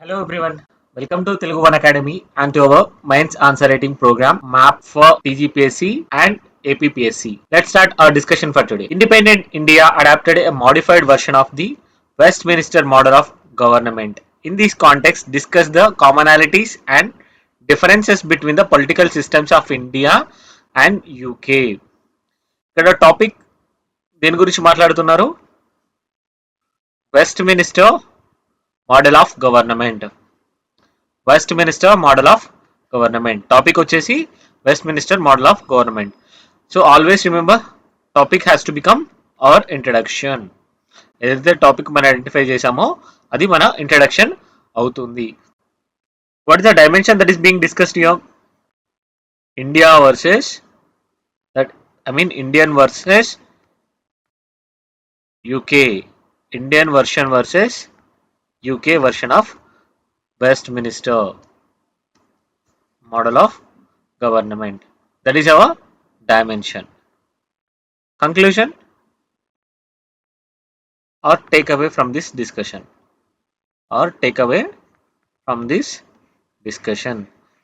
Hello everyone, welcome to Telugu One Academy and to our Minds Answer Rating program map for TGPSC and APPSC. Let's start our discussion for today. Independent India adapted a modified version of the Westminster model of government. In this context, discuss the commonalities and differences between the political systems of India and UK. ఇక్కడ topic దేని గురించి మాట్లాడుతున్నారు? Westminster model of government. Westminster model of government topic వచ్చేసి Westminster model of government. So always remember topic has to become our introduction. ఏదైతే topic మనం identify చేసామో అది మన ఇంట్రడక్షన్ అవుతుంది. What is the dimension that is being discussed here? India versus Indian versus UK. Indian version versus UK version of Westminster model of government. That is our dimension. Conclusion or takeaway from this discussion.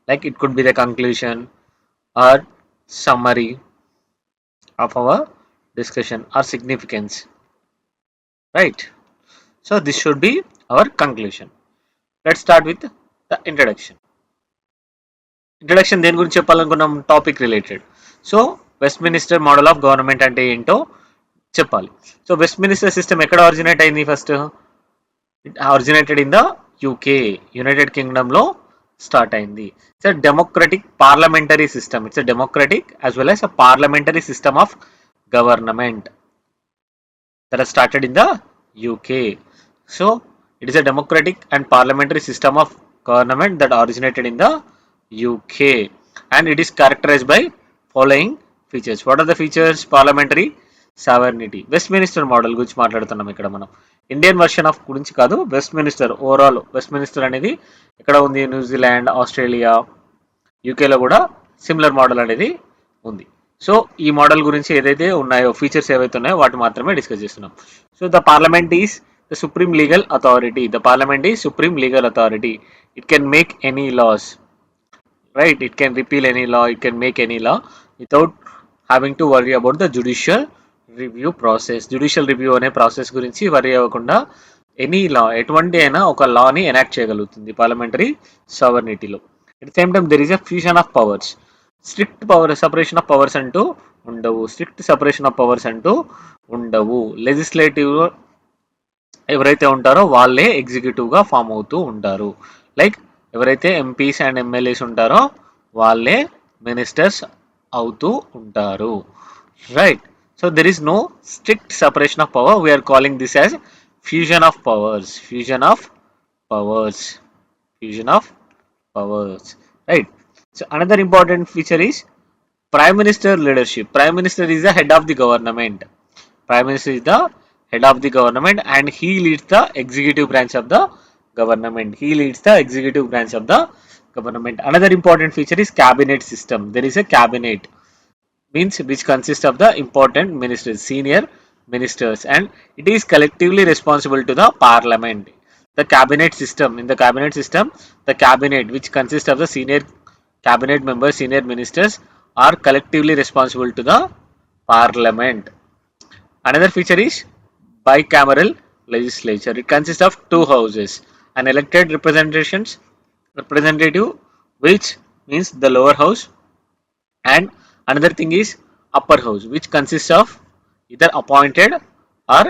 Like it could be the conclusion or summary of our discussion or significance. Right? So this should be our conclusion. Let's start with the introduction. Introduction దేని గురించి చెప్పాలనుకున్నాం? Topic related. So Westminster model of government అంటే ఏంటో చెప్పాలి. So Westminster system ఎక్కడ originate అయింది? First it originated in the UK, United Kingdom లో start అయింది. It's a democratic parliamentary system. It's a democratic as well as a parliamentary system of government that has started in the UK. So it is a democratic and parliamentary system of government that originated in the UK and it is characterized by following features. What are the features? Parliamentary sovereignty. Westminster model గురించి మాట్లాడుతున్నాం ఇక్కడ మనం. Indian version of గురించి కాదు, Westminster overall. Westminster అనేది ఎక్కడ ఉంది? New Zealand, Australia, యూకేలో కూడా సిమిలర్ మోడల్ అనేది ఉంది. సో ఈ మోడల్ గురించి ఏదైతే ఉన్నాయో, ఫీచర్స్ ఏవైతే ఉన్నాయో వాటి మాత్రమే డిస్కస్ చేస్తున్నాం. So the parliament is the supreme legal authority. The parliament is supreme legal authority. It can make any laws, right? It can repeal any law, it can make any law without having to worry about the judicial review process. Judicial review అనే process గురించి worry అవ్వకుండా any law, ఎటువంటి అయినా ఒక లాని enact చేయగలుగుతుంది parliamentary సావర్నిటీలో. At the same time there is a fusion of powers. Strict power separation of powers అంటూ ఉండవు. స్ట్రిక్ట్ సెపరేషన్ ఆఫ్ పవర్స్ అంటూ ఉండవు. లెజిస్లేటివ్ ఎవరైతే ఉంటారో వాళ్ళే ఎగ్జిక్యూటివ్గా ఫామ్ అవుతూ ఉంటారు. లైక్ ఎవరైతే ఎంపీస్ అండ్ ఎమ్మెల్యేస్ ఉంటారో వాళ్ళే మినిస్టర్స్ అవుతూ ఉంటారు. Right? So there is no strict separation of power. We're calling this as fusion of powers. Right? So another important feature is Prime Minister leadership. Prime Minister is the head of the government. Prime Minister is the head of the government and he leads the executive branch of the government. Another important feature is cabinet system. There is a cabinet, means which consists of the important ministers, senior ministers, and it is collectively responsible to the parliament. The cabinet system. In the cabinet system, the cabinet, which consists of the senior cabinet members, senior ministers, are collectively responsible to the parliament. Another feature is bicameral legislature. It consists of two houses, an elected representative, which means the lower house, and another thing is upper house, which consists of either appointed or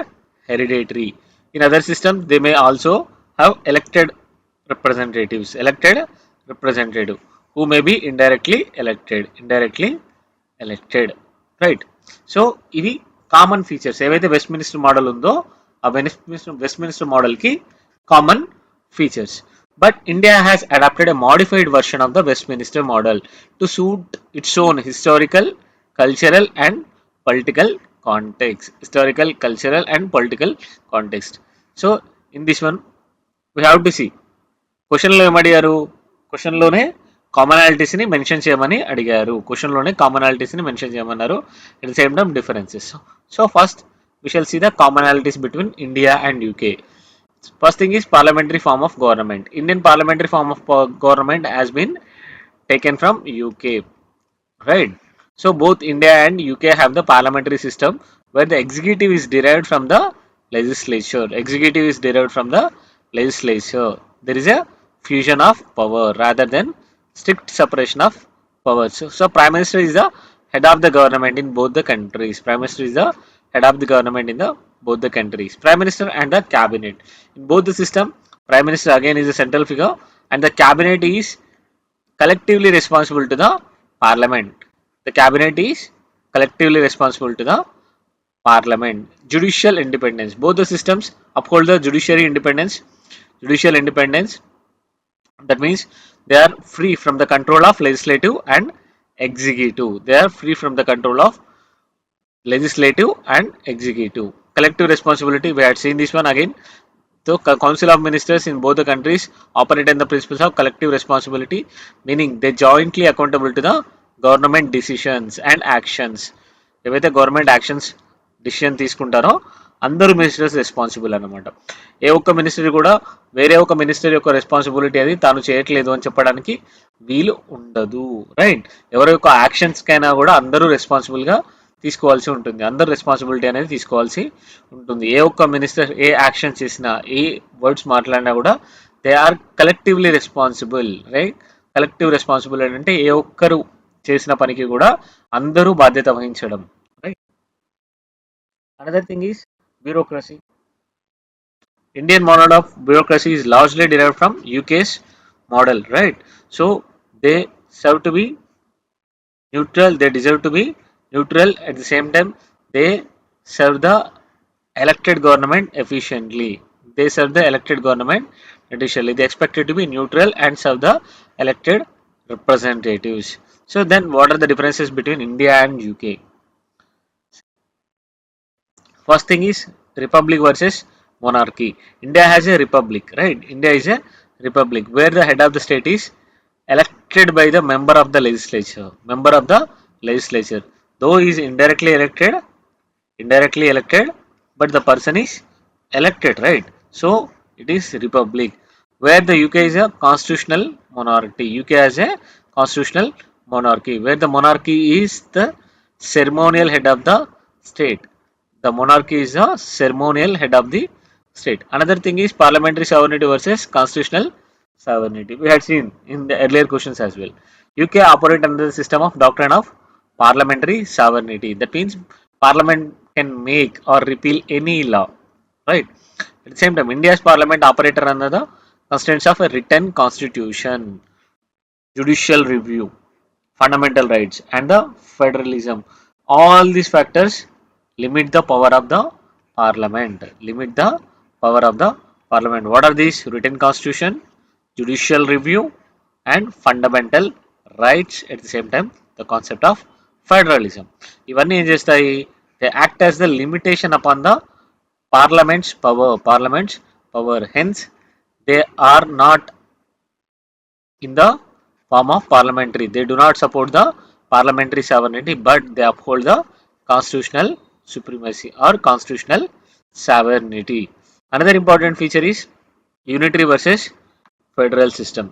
hereditary. In other systems they may also have elected representative who may be indirectly elected. Right? So ఇవి common features. ఏవైతే Westminster model ఉందో ఆ Westminster model కి common features. But India has adapted a modified version of the Westminster model to suit its own historical, cultural and political context. So in this one we have to see. క్వశ్చన్లో ఏమడిగారు? క్వశ్చన్లోనే కామనాలిటీస్ని mention చేయమని అడిగారు. at the same time differences. So first we shall see the commonalities between India and UK. First thing is parliamentary form of government. Indian parliamentary form of government has been taken from UK, right? So both India and UK have the parliamentary system where the executive is derived from the legislature. Executive is derived from the legislature. There is a fusion of power rather than strict separation of powers. So Prime Minister is the head of the government in both the countries. Prime Minister is the head of the government in the both the countries. Prime Minister and the cabinet. In both the system, Prime Minister again is a central figure and the cabinet is collectively responsible to the parliament. The cabinet is collectively responsible to the parliament. Judicial independence. Both the systems uphold the judiciary independence. Judicial independence. That means they are free from the control of legislative and executive. They are free from the control of legislative and executive. Collective responsibility. We had seen this one again. So, Council of Ministers in both the countries operate on the principles of collective responsibility, meaning they jointly accountable to the government decisions and actions. ఏవైతే government actions decision తీసుకుంటారో అందరూ ministers responsible అనమాట. ఏ ఒక్క minister కూడా వేరే ఒక minister యొక్క responsibility అది తాను చేయట్లేదు అని చెప్పడానికి వీలు ఉండదు, రైట్? ఎవరి యొక్క యాక్షన్స్ కైనా కూడా అందరూ రెస్పాన్సిబుల్గా తీసుకోవాల్సి ఉంటుంది. అందరు రెస్పాన్సిబిలిటీ అనేది తీసుకోవాల్సి ఉంటుంది. ఏ ఒక్క మినిస్టర్ ఏ యాక్షన్ చేసినా ఏ వర్డ్స్ మాట్లాడినా కూడా they are collectively responsible, right? Collective responsible అంటే ఏ ఒక్కరు చేసిన పనికి కూడా అందరూ బాధ్యత వహించడం, right? Another thing is bureaucracy. Indian model of bureaucracy is largely derived from UK's model, right? So they serve to be neutral, they deserve to be neutral. At the same time, they serve the elected government efficiently. They serve the elected government efficiently. They expected to be neutral and serve the elected representatives. So then what are the differences between India and UK? First thing is republic versus monarchy. India has a republic, right? India is a republic where the head of the state is elected by the member of the legislature. Member of the legislature. Though he is indirectly elected, but the person is elected, right? So it is republic. Where the UK is a constitutional monarchy. UK has a constitutional monarchy where the monarchy is the ceremonial head of the state. The monarchy is the ceremonial head of the state. Another thing is parliamentary sovereignty versus constitutional sovereignty. We had seen in the earlier questions as well. UK operate under the system of doctrine of parliamentary sovereignty. That means parliament can make or repeal any law, right? At the same time, India's parliament operated under the constraints of a written constitution, judicial review, fundamental rights, and the federalism. All these factors limit the power of the parliament. Limit the power of the parliament. What are these? Written constitution, judicial review, and fundamental rights. At the same time, the concept of federalism. ఇవన్నీ ఏం చేస్తాయి? They act as the limitation upon the parliament's power. Parliament's power. Hence, they are not in the form of parliamentary. They do not support the parliamentary sovereignty, but they uphold the constitutional supremacy or constitutional sovereignty. Another important feature is unitary versus federal system.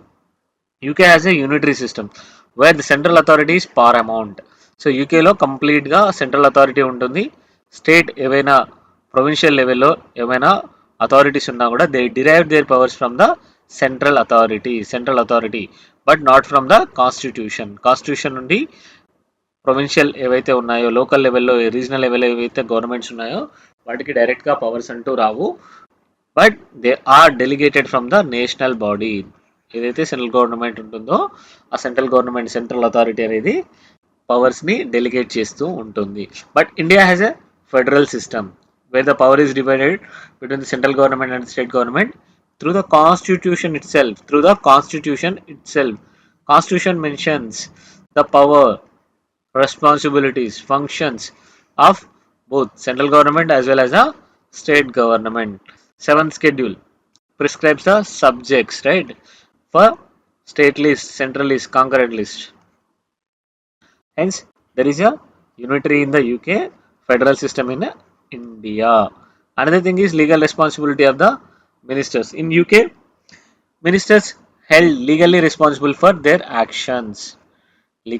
UK has a unitary system where the central authority is paramount. So యూకేలో కంప్లీట్గా central authority ఉంటుంది. State ఏవైనా provincial లెవెల్లో ఏమైనా authorities ఉన్నా కూడా they derive their powers from the central authority but not from the constitution నుండి provincial ఏవైతే ఉన్నాయో, లోకల్ లెవెల్లో రీజనల్ లెవెల్లో ఏవైతే గవర్నమెంట్స్ ఉన్నాయో వాటికి డైరెక్ట్గా పవర్స్ అంటూ రావు. But they are delegated from the national body. ఏదైతే సెంట్రల్ గవర్నమెంట్ ఉంటుందో ఆ సెంట్రల్ అథారిటీ అనేది పవర్స్ ని డెలిగేట్ చేస్తూ ఉంటుంది. But India has a federal system where the power is divided between the central government and state government through the constitution itself. Constitution mentions the power, responsibilities, functions of both central government as well as the state government. Seventh schedule prescribes the subjects, right, for state list, central list, concurrent list. Hence there is a unitary in the UK, federal system in India. Another thing is legal responsibility of the Ministers. In UK, ministers held legally responsible for their actions.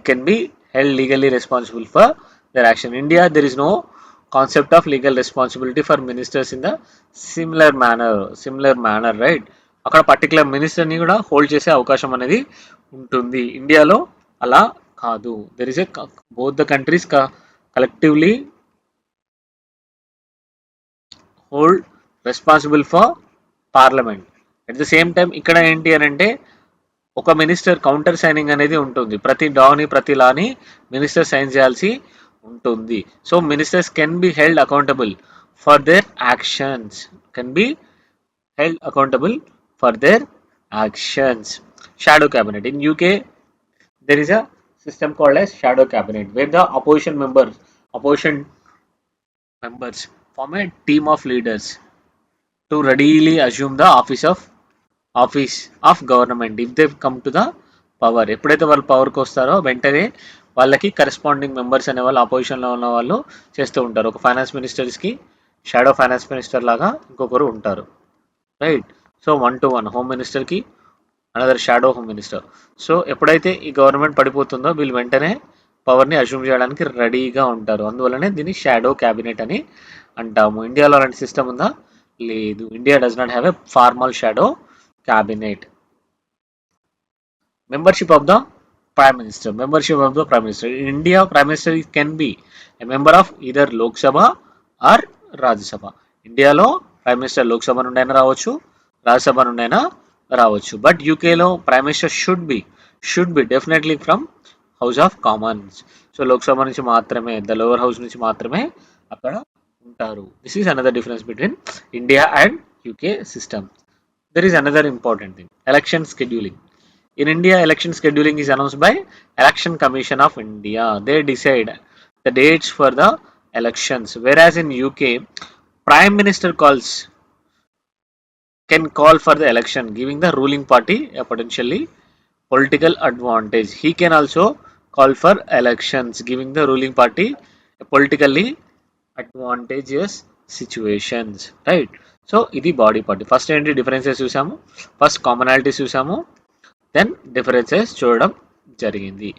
Can be held legally responsible for their action. In India, there is no concept of legal responsibility for ministers in the similar manner, right? అక్కడ particular మినిస్టర్ని కూడా hold చేసే అవకాశం అనేది ఉంటుంది. ఇండియాలో అలా కాదు. There is a both the countries collectively hold responsible for parliament. At the same time ఇక్కడ ఏంటి అని అంటే ఒక మినిస్టర్ కౌంటర్ సైనింగ్ అనేది ఉంటుంది. ప్రతి లాని మినిస్టర్ సైన్ చేయాల్సి ఉంటుంది. So ministers can be held accountable for their actions. Can be held accountable for their actions. Shadow cabinet. In UK, there is a system called as shadow cabinet, where the opposition members form a team of leaders to readily assume the office of government if they come to the power. ఎప్పుడైతే వాళ్ళు పవర్కి వస్తారో వెంటనే వాళ్ళకి corresponding members అనే వాళ్ళు ఆపోజిషన్లో ఉన్న వాళ్ళు చేస్తూ ఉంటారు. ఒక ఫైనాన్స్ మినిస్టర్స్కి షాడో ఫైనాన్స్ మినిస్టర్ లాగా ఇంకొకరు ఉంటారు, రైట్? సో 1 to 1 హోమ్ మినిస్టర్కి another shadow home minister. So ఎప్పుడైతే ఈ గవర్నమెంట్ పడిపోతుందో వీళ్ళు వెంటనే పవర్ని అజ్యూమ్ చేయడానికి రెడీగా ఉంటారు. అందువల్లనే దీన్ని షాడో క్యాబినెట్ అని అంటాము. ఇండియాలో అలాంటి సిస్టమ్ ఉందా? లేదు. India does not have a formal shadow cabinet. Membership of the Prime Minister. Membership of the Prime Minister. In India, Prime Minister can be a member of either Lok Sabha or Rajya Sabha. ఇండియాలో prime minister Lok Sabha నుండి అయినా రావచ్చు, రాజ్యసభ నుండి అయినా రావచ్చు. But యూకేలో prime minister should be definitely from house of Commons. So Lok Sabha నుంచి మాత్రమే, ద లోవర్ హౌస్ నుంచి మాత్రమే అక్కడ ఉంటారు. This is another difference between India and UK system. There is another important thing, election scheduling. In India, election scheduling is announced by Election Commission of India. They decide the dates for the elections. Whereas in UK, Prime Minister can call for the election, giving the ruling party a potentially political advantage. He can also call for elections, giving the ruling party a politically advantageous situations, right? So ఇది body party. First ఏంటి differences చూసాము, first commonalities చూసాము, then differences చూడడం జరిగింది.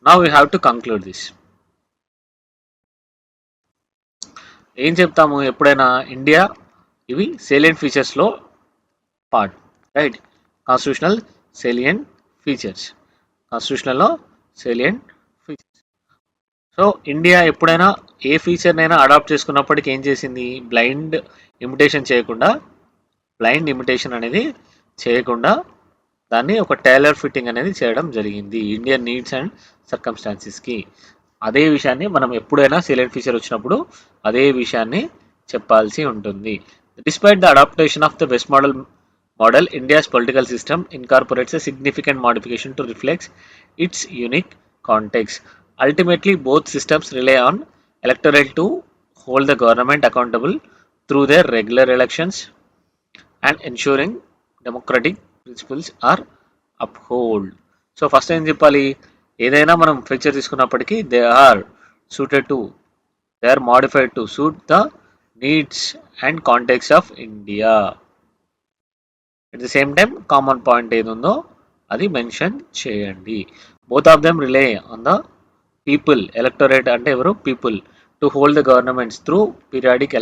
Now we have to conclude this. ఏం చెప్తాము ఎప్పుడైనా India, ఇవి సేలియంట్ ఫీచర్స్లో part, right? Constitutional salient features, కాన్స్టిట్యూషనల్లో సేలియంట్ ఫీచర్స్. సో ఇండియా ఎప్పుడైనా ఏ ఫీచర్నైనా అడాప్ట్ చేసుకున్నప్పటికీ ఏం చేసింది? బ్లైండ్ ఇమిటేషన్ అనేది చేయకుండా దాన్ని ఒక టైలర్ ఫిట్టింగ్ అనేది చేయడం జరిగింది ఇండియన్ నీడ్స్ అండ్ సర్కమ్స్టాన్సెస్కి. అదే విషయాన్ని మనం ఎప్పుడైనా సేలియంట్ ఫీచర్ వచ్చినప్పుడు అదే విషయాన్ని చెప్పాల్సి ఉంటుంది. Despite the adaptation of the west model, India's political system incorporates a significant modification to reflect its unique context. Ultimately, both systems rely on electorate to hold the government accountable through their regular elections and ensuring democratic principles are upheld. So first ఏం చెప్పాలి, ఏదైనా మనం feature తీసుకున్నప్పటికీ they are modified to suit the needs and context of India. At the same time common point ఏది ఉందో అది mention చేయండి. Both of them rely on the people. Electorate అంటే ఎవరు? People. To hold the governments through periodic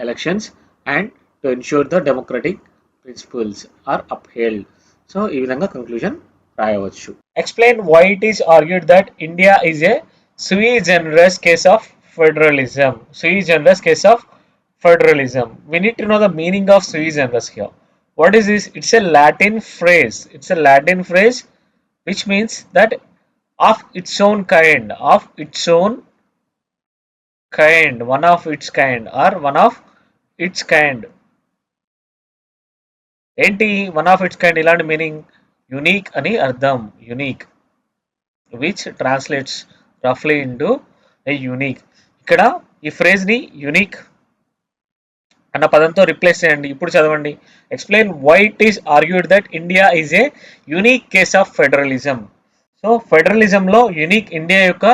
elections and to ensure the democratic principles are upheld. So ఈ విధంగా conclusion రాయవచ్చు. Explain why it is argued that India is A sui generis case of federalism. We need to know the meaning of sui generis here. What is this? It's a Latin phrase. Which means that of its own kind, one of its kind, or one of its kind. ఏంటి one of its kind? ఇలాంటి meaning unique అని అర్థం. Unique which translates రఫ్లీ into a unique. ఇక్కడ ఈ ఫ్రేజ్ని unique అన్న పదంతో replace చేయండి. ఇప్పుడు చదవండి. Explain why it is argued that India is a unique case of federalism. So ఫెడరలిజంలో యూనిక్ ఇండియా యొక్క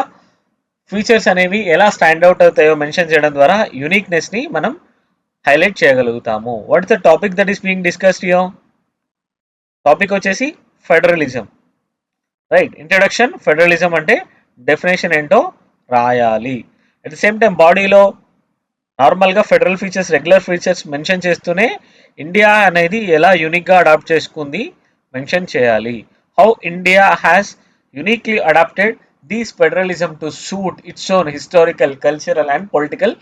ఫీచర్స్ అనేవి ఎలా స్టాండ్ అవుట్ అవుతాయో మెన్షన్ చేయడం ద్వారా యూనిక్నెస్ని మనం హైలైట్ చేయగలుగుతాము. What is the topic that is being discussed here? Topic వచ్చేసి ఫెడరలిజం, రైట్. ఇంట్రడక్షన్, ఫెడరలిజం అంటే డెఫినేషన్ ఏంటో రాయాలి. అట్ ద సేమ్ టైం బాడీలో నార్మల్గా federal features, regular features mention చేస్తూనే ఇండియా అనేది ఎలా యూనిక్గా అడాప్ట్ చేసుకుంది మెన్షన్ చేయాలి. How India has uniquely adapted these federalism to suit its own historical, cultural and political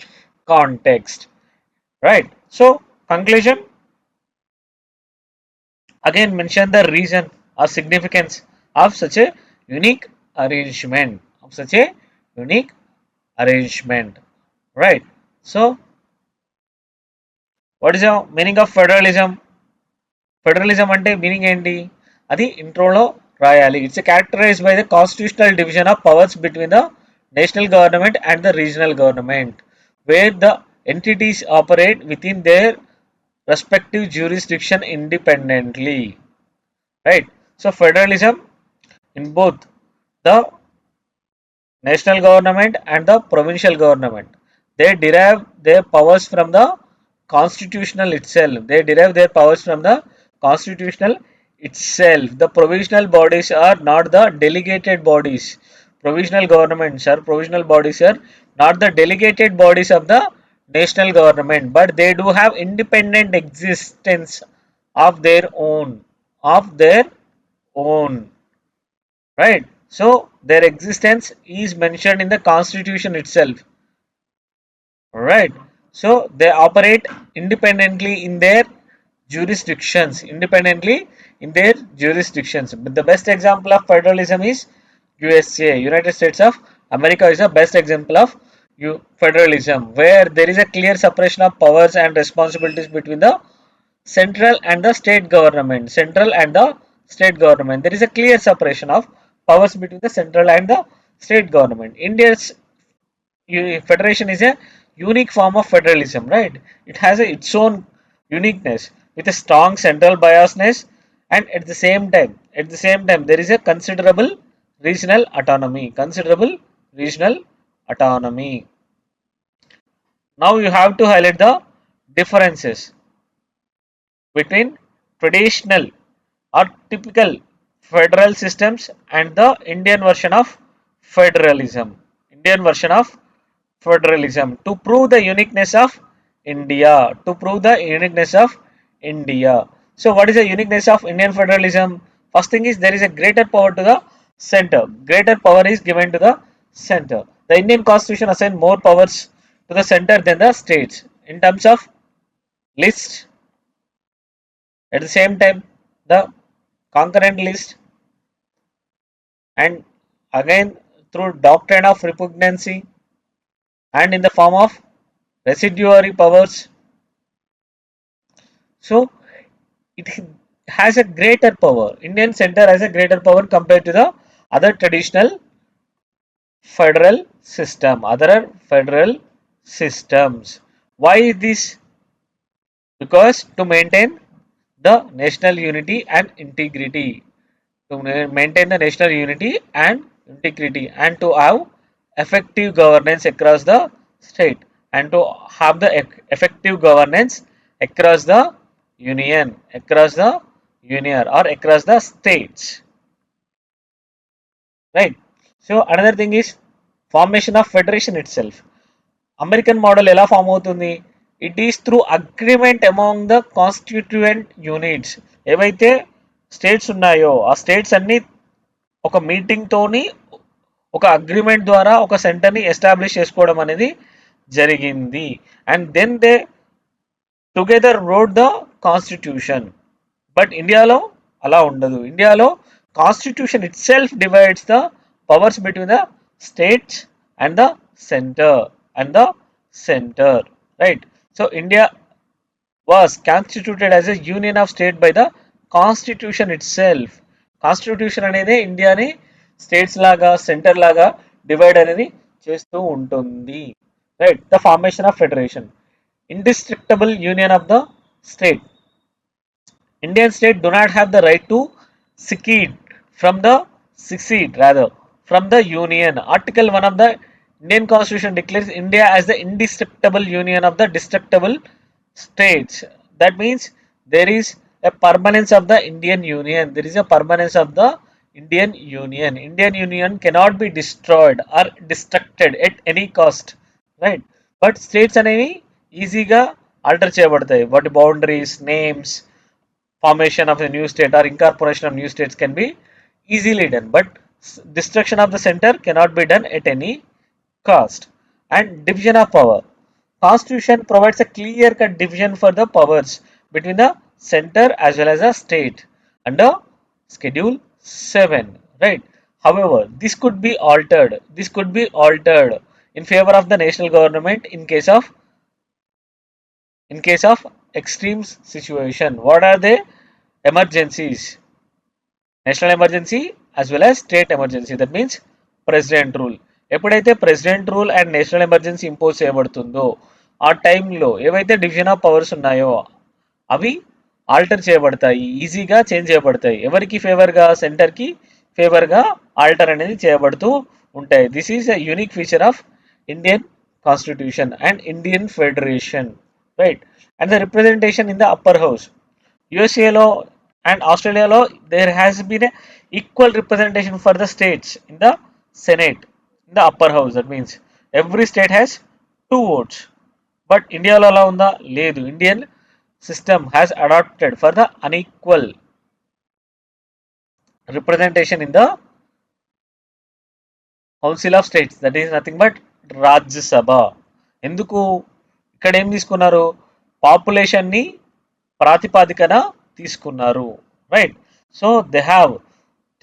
context, right. So conclusion, again mention the reason or significance of such a unique arrangement, arrangement, right. So what is the meaning of federalism? Federalism అంటే meaning ఏంటి అది ఇంట్రోలో రాయాలి. It's characterised by the constitutional division of powers between the national government and the regional government wear the entities operate within their respective jurisdiction independently, right. So federalism in both the national government and the provincial government, they derive their powers from the constitutional itself. The provisional bodies are not the delegated bodies. Provisional bodies are not the delegated bodies of the national government, but they do have independent existence of their own, of their own, right. So their existence is mentioned in the constitution itself, right. So they operate independently in their jurisdictions. But the best example of federalism is USA, United States of America is the best example of federalism, where there is a clear separation of powers and responsibilities between the central and the state government. There is a clear separation of powers between the central and the state government. India's federation is a unique form of federalism, right. It has its own uniqueness with a strong central biasness, and at the same time there is a considerable regional autonomy. Now you have to highlight the differences between traditional or typical federal systems and the Indian version of federalism. To prove the uniqueness of India. So what is the uniqueness of Indian federalism? First thing is there is a greater power to the center. Greater power is given to the center. The Indian constitution assigns more powers to the center than the states in terms of list. At the same time, the concurrent list, and again through doctrine of repugnancy, and in the form of residuary powers. So it has a greater power. Indian center has a greater power compared to the other traditional federal systems. Why is this? Because to maintain the national unity and integrity. And to have effective governance across the state, and to have the effective governance across the union, or across the states, right. So another thing is formation of federation itself. American model ఎలా form అవుతుంది? It is through agreement among the constituent units. ఏవైతే states ఉన్నాయో ఆ states అన్ని ఒక meeting తోని, ఒక agreement ద్వారా ఒక సెంటర్ని ఎస్టాబ్లిష్ చేసుకోవడం అనేది జరిగింది. And then they together wrote the constitution. But ఇండియాలో అలా ఉండదు. ఇండియాలో constitution itself divides the powers between the states and the center, right. So India was constituted as a union of state by the constitution itself. Constitution అనేది ఇండియాని states లాగా, centre లాగా divide అనేది చేస్తూ ఉంటుంది, right. The formation of federation. Indestructible union of the state. Indian state do not have the right to secede from the union. Article 1 of the Indian Constitution declares India as the indestructible union of the destructible states. That means there is a permanence of the Indian Union. There is a permanence of the Indian Union. Indian Union cannot be destroyed or destructed at any cost, right? But states అనేవి ఈజీగా alter చేయబడతాయి. వాటి boundaries, names, formation of a new state or incorporation of new states can be easily done, but destruction of the center cannot be done at any cost. And division of power. Constitution provides a clear cut division for the powers between the center as well as the state under Schedule 7. Right. However, this could be altered. This could be altered in favor of the national government in case of extreme situation. What are they? Emergencies. National emergency as well as state emergency. That means president rule. ఎప్పుడైతే president rule and national emergency impose చేయబడుతుందో ఆ టైంలో ఏవైతే division of powers ఉన్నాయో అవి alter చేయబడతాయి, ఈజీగా change చేయబడతాయి. ఎవరికి ఫేవర్గా? సెంటర్కి ఫేవర్గా ఆల్టర్ అనేది చేయబడుతూ ఉంటాయి. This is a unique feature of Indian constitution and Indian federation, right? And the representation in the upper house. యుఎస్ఏలో and Australia law, there has been a equal representation for the states in the Senate, in the upper house. That means every state has 2 votes. But India lo ala unda ledu. Indian system has adopted for the unequal representation in the Council of States. That is nothing but Rajya Sabha. ఎందుకు ఇక్కడ ఏం తీసుకున్నారు? Population ని ప్రాతిపాదికన తీసుకున్నారు, right? So they have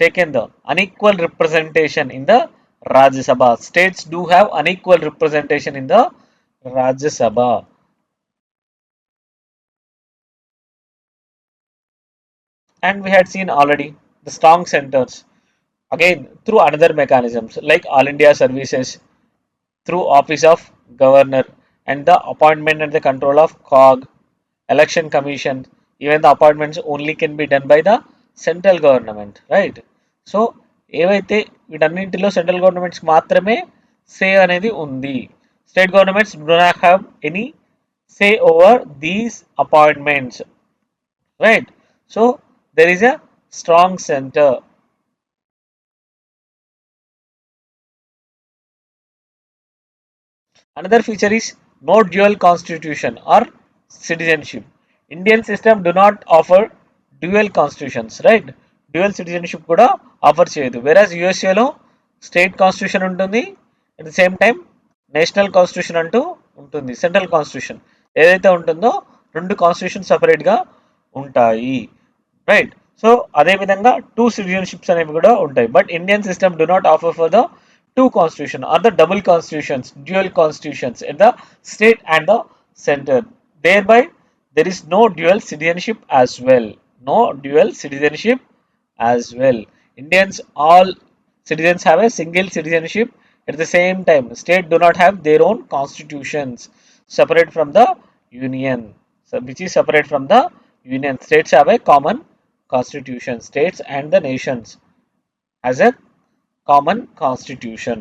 taken the unequal representation in the Rajya Sabha. States do have unequal representation in the Rajya Sabha. And we had seen already the strong centers again through another mechanisms like All India Services, through Office of Governor, and the appointment and the control of COG, Election Commission. Even the appointments only can be done by the central government, right? So ఏవైతే వీటన్నింటిలో central గవర్నమెంట్స్కి మాత్రమే సే అనేది ఉంది. State governments do not have any say over these appointments, right? So there is a strong centre. Another feature is no dual constitution or citizenship. Indian system do not offer dual constitutions, right? Dual citizenship కూడా offer చేయదు. వెరాజ్ యుఎస్ఏలో state constitution ఉంటుంది, at the same time national constitution అంటూ ఉంటుంది. Central constitution ఏదైతే ఉంటుందో 2 constitution సపరేట్గా ఉంటాయి, రైట్? సో అదేవిధంగా 2 సిటిజన్షిప్స్ అనేవి కూడా ఉంటాయి. But Indian system do not offer for the 2 constitution or the double constitutions, dual constitutions at the state and the center. Thereby there is no dual citizenship as well. No dual citizenship as well. Indians, all citizens have a single citizenship. At the same time, state do not have their own constitutions separate from the union. So which is separate from the union. States have a common constitution. States and the nations has a common constitution.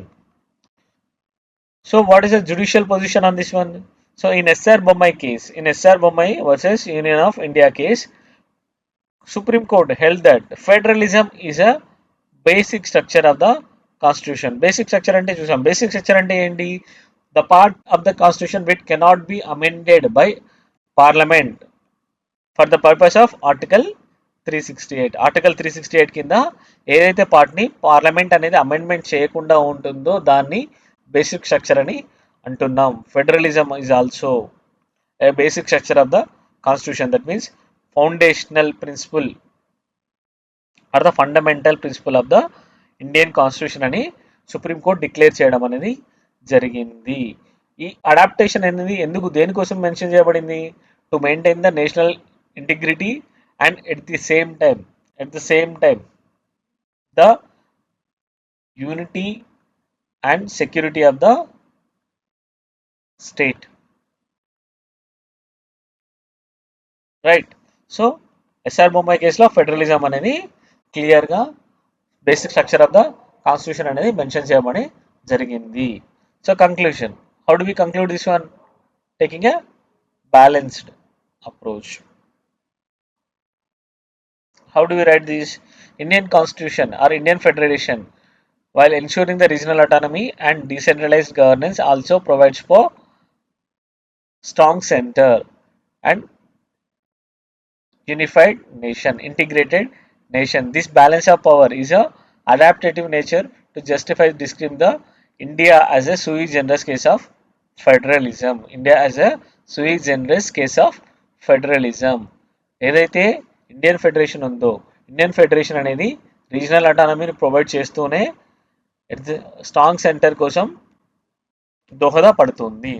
So what is the judicial position on this one? So in SR Bommai case, in SR Bommai versus Union of India case, Supreme Court held that federalism is a basic structure of the constitution. Basic structure ante chusam. Basic structure ante enti? The part of the constitution which cannot be amended by parliament for the purpose of article 368. Article 368 కింద ఏదైతే పార్ట్ని parliament అనేది amendment చేయకుండా ఉంటుందో దాన్ని basic structure అని అంటున్నాం. Federalism is also a basic structure of the constitution. That means foundational principle or the fundamental principle of the Indian constitution అని సుప్రీం కోర్ట్ డిక్లేర్ చేయడం అనేది జరిగింది. ఈ అడాప్టేషన్ అనేది ఎందుకు దేనికోసం మెన్షన్ చేయబడింది? To maintain the national integrity and at the same time the unity and security of the state, right? So SR Bommai case లో ఫెడరలిజం అనేది క్లియర్ గా basic structure of the constitution అనేది mention చేయమని జరిగింది. So conclusion, how do we conclude this one? Taking a balanced approach. How do we write this? Indian Constitution or Indian Federation, while ensuring the regional autonomy and decentralized governance, also provides for strong center and unified nation, integrated nation. This balance of power is a adaptive nature to justify describing the India as a sui generis case of federalism. India as a sui generis case of federalism. ఏదైతే Indian federation ఉందో Indian federation అనేది regional అటానమీని provide చేస్తూనే strong centre కోసం దోహదపడుతుంది.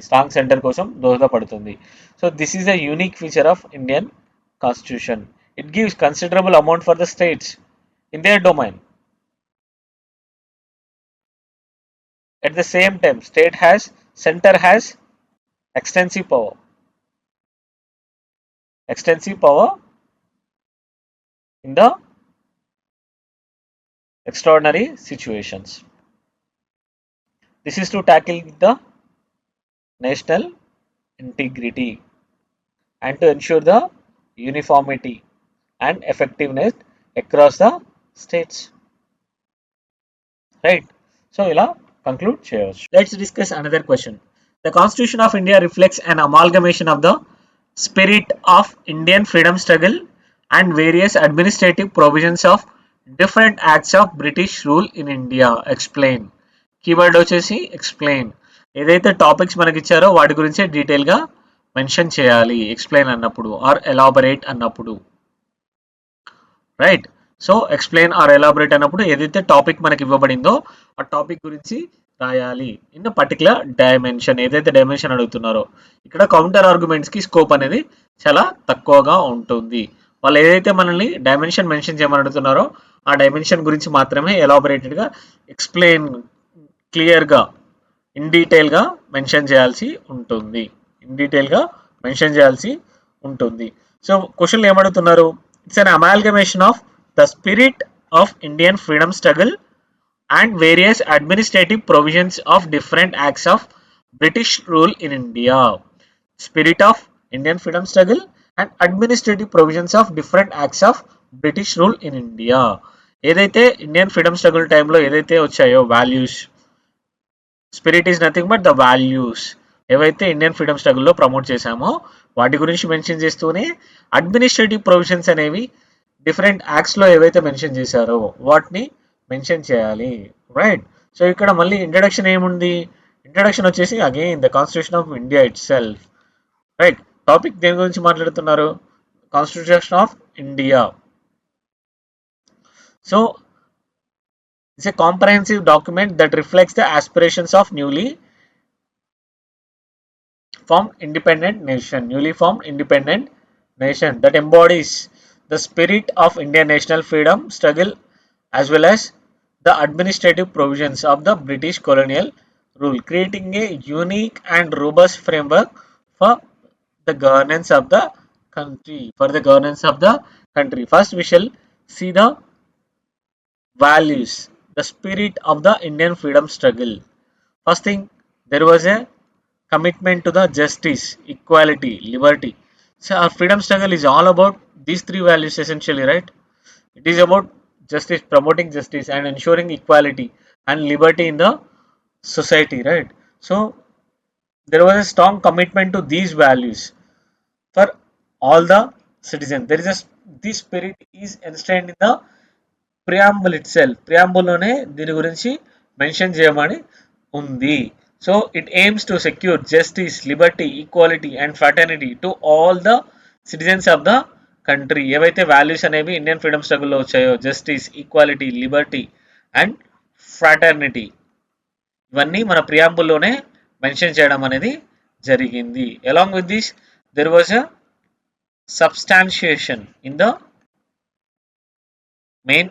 So this is a unique feature of Indian constitution. It gives considerable amount for the states in their domain. At the same time, center has extensive power in the extraordinary situations. This is to tackle the national integrity and to ensure the uniformity and effectiveness across the states. Right? So, ila conclude cheyochu. Let's discuss another question. The Constitution of India reflects an amalgamation of the spirit of Indian freedom struggle and various administrative provisions of different acts of British rule in India. Explain. Keyword వచ్చేసి explain. ఏదైతే topics మనకి ఇచ్చారో వాటి గురించే డీటెయిల్గా mention చేయాలి explain అన్నప్పుడు or elaborate అన్నప్పుడు. Right. So explain or elaborate అన్నప్పుడు ఏదైతే టాపిక్ మనకి ఇవ్వబడిందో ఆ టాపిక్ గురించి రాయాలి ఇన్ పర్టికులర్ డైమెన్షన్. ఏదైతే డైమెన్షన్ అడుగుతున్నారో ఇక్కడ కౌంటర్ ఆర్గ్యుమెంట్స్కి స్కోప్ అనేది చాలా తక్కువగా ఉంటుంది. వాళ్ళు ఏదైతే మనల్ని డైమెన్షన్ మెన్షన్ చేయమని అడుగుతున్నారో ఆ డైమెన్షన్ గురించి మాత్రమే ఎలాబరేటెడ్గా ఎక్స్ప్లెయిన్ క్లియర్గా ఇన్ డీటెయిల్గా మెన్షన్ చేయాల్సి ఉంటుంది. సో క్వశ్చన్లు ఏమడుగుతున్నారు? It's an amalgamation of the spirit of Indian freedom struggle and various administrative provisions of different acts of British rule in India. Spirit of Indian freedom struggle and administrative provisions of different acts of British rule in India. ఏదైతే Indian freedom struggle టైంలో ఏదైతే వచ్చాయో values, spirit is nothing but the values ఏవైతే Indian freedom స్ట్రగుల్లో promote చేశామో వాటి గురించి mention చేస్తూనే administrative provisions అనేవి డిఫరెంట్ యాక్ట్స్లో ఏవైతే మెన్షన్ చేశారో వాటిని మెన్షన్ చేయాలి. రైట్. సో ఇక్కడ మళ్ళీ ఇంట్రడక్షన్ ఏముంది? ఇంట్రడక్షన్ వచ్చేసి again the constitution of India it self. Right. Topic దేని గురించి మాట్లాడుతున్నారు? Constitution of India. So it's a comprehensive document that reflects the aspirations of newly formed independent nation that embodies the spirit of Indian national freedom struggle as well as the administrative provisions of the British colonial rule, creating a unique and robust framework for the governance of the country. First, we shall see the values, the spirit of the Indian freedom struggle. First thing, there was a commitment to the justice, equality, liberty. So our freedom struggle is all about these three values essentially, right? It is about justice, promoting justice and ensuring equality and liberty in the society, right? So there was a strong commitment to these values for all the citizens. This spirit is enshrined in the preamble itself. Preamble లోనే దీని గురించి mention చేయమని ఉంది. So it aims to secure justice, liberty, equality and fraternity to all the citizens of the country. ఏవైతే values అనేవి Indian freedom స్ట్రగుల్లో వచ్చాయో justice, equality, Liberty and fraternity ఇవన్నీ మన ప్రియాంబుల్లోనే మెన్షన్ చేయడం అనేది జరిగింది. Along with this there was a substantiation in the main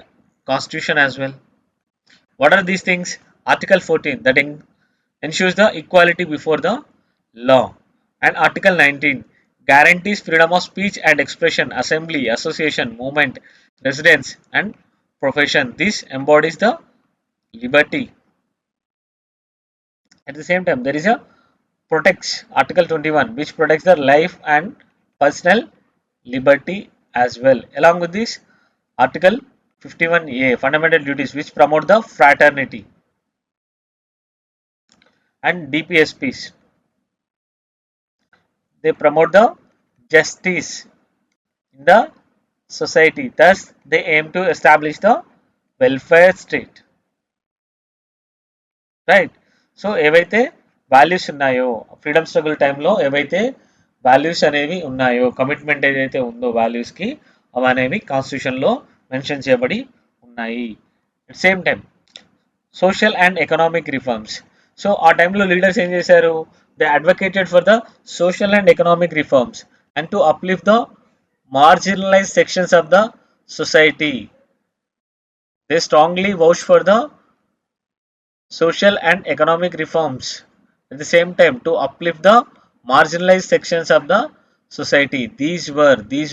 constitution as well. What are these things? Article 14 that ensures the equality before the law, and Article 19 guarantees freedom of speech and expression, assembly, association, movement, residence and profession. This embodies the liberty. At the same time, there is a protects Article 21 which protects the life and personal liberty as well. Along with this, Article 51A, fundamental duties which promote the fraternity, and DPSPs, they promote the justice in the society. Thus, they aim to establish the welfare state. Right. So ఏవైతే values ఉన్నాయో freedom struggle టైంలో ఏవైతే values అనేవి ఉన్నాయో commitment ఏదైతే ఉందో వాల్యూస్కి అవి అనేవి కాన్స్టిట్యూషన్లో మెన్షన్ చేయబడి ఉన్నాయి. At same time social and economic reforms. So ఆ టైంలో లీడర్స్ ఏం చేశారు? They advocated for the social and economic reforms and to uplift the marginalise sections of the society. They strongly vouch for the social and economic reforms at the same time to uplift the marginalized sections of the society. These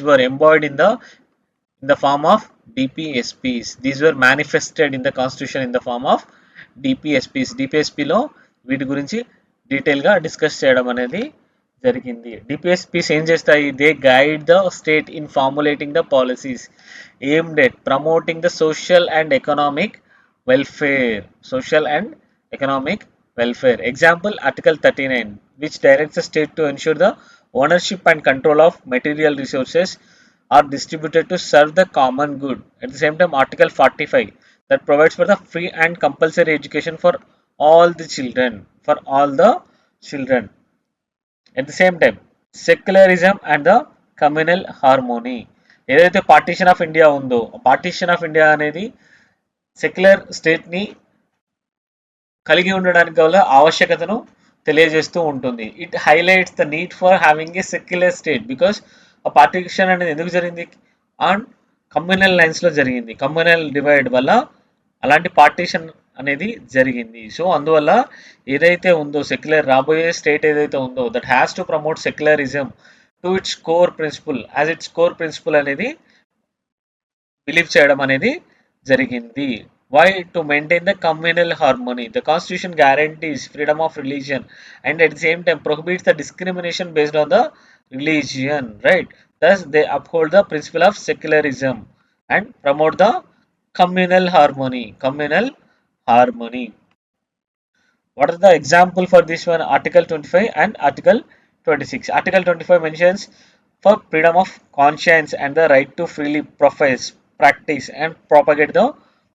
were embodied in the form of DPSPs. These were manifested in the constitution in the form of DPSPs. DPSP లో వీటి గురించి detail గా discuss చేయడం అనేది జరిగింది. DPSPs ఏం చేస్తాయి? They guide the state in formulating the policies aimed at promoting the social and economic welfare, social and economic welfare. Example, Article 39, which directs the state to ensure the ownership and control of material resources are distributed to serve the common good. At the same time, Article 45, that provides for the free and compulsory education for all the children, for all the children. At the same time, secularism and the communal harmony. ఏదైతే partition of India ఉందో partition of India అనేది secular స్టేట్ని కలిగి ఉండడానికి గల ఆవశ్యకతను తెలియజేస్తూ ఉంటుంది. It highlights the need for having a secular state because ఆ పార్టిషన్ అనేది ఎందుకు జరిగింది? ఆన్ కమ్యూనల్ లైన్స్లో జరిగింది. కమ్యూనల్ డివైడ్ వల్ల అలాంటి పార్టిషన్ అనేది జరిగింది. సో అందువల్ల ఏదైతే ఉందో సెక్యులర్ రాబోయే స్టేట్ ఏదైతే ఉందో that has to promote secularism to its core principle as its core principle అనేది బిలీవ్ చేయడం అనేది జరిగింది. Why? To maintain the communal harmony. The constitution guarantees freedom of religion and at the same time prohibits the discrimination based on the religion, right? Thus they uphold the principle of secularism and promote the communal harmony. What are the example for this one? Article 25 and Article 26. Article 25 mentions for freedom of conscience and the right to freely profess, practice and propagate the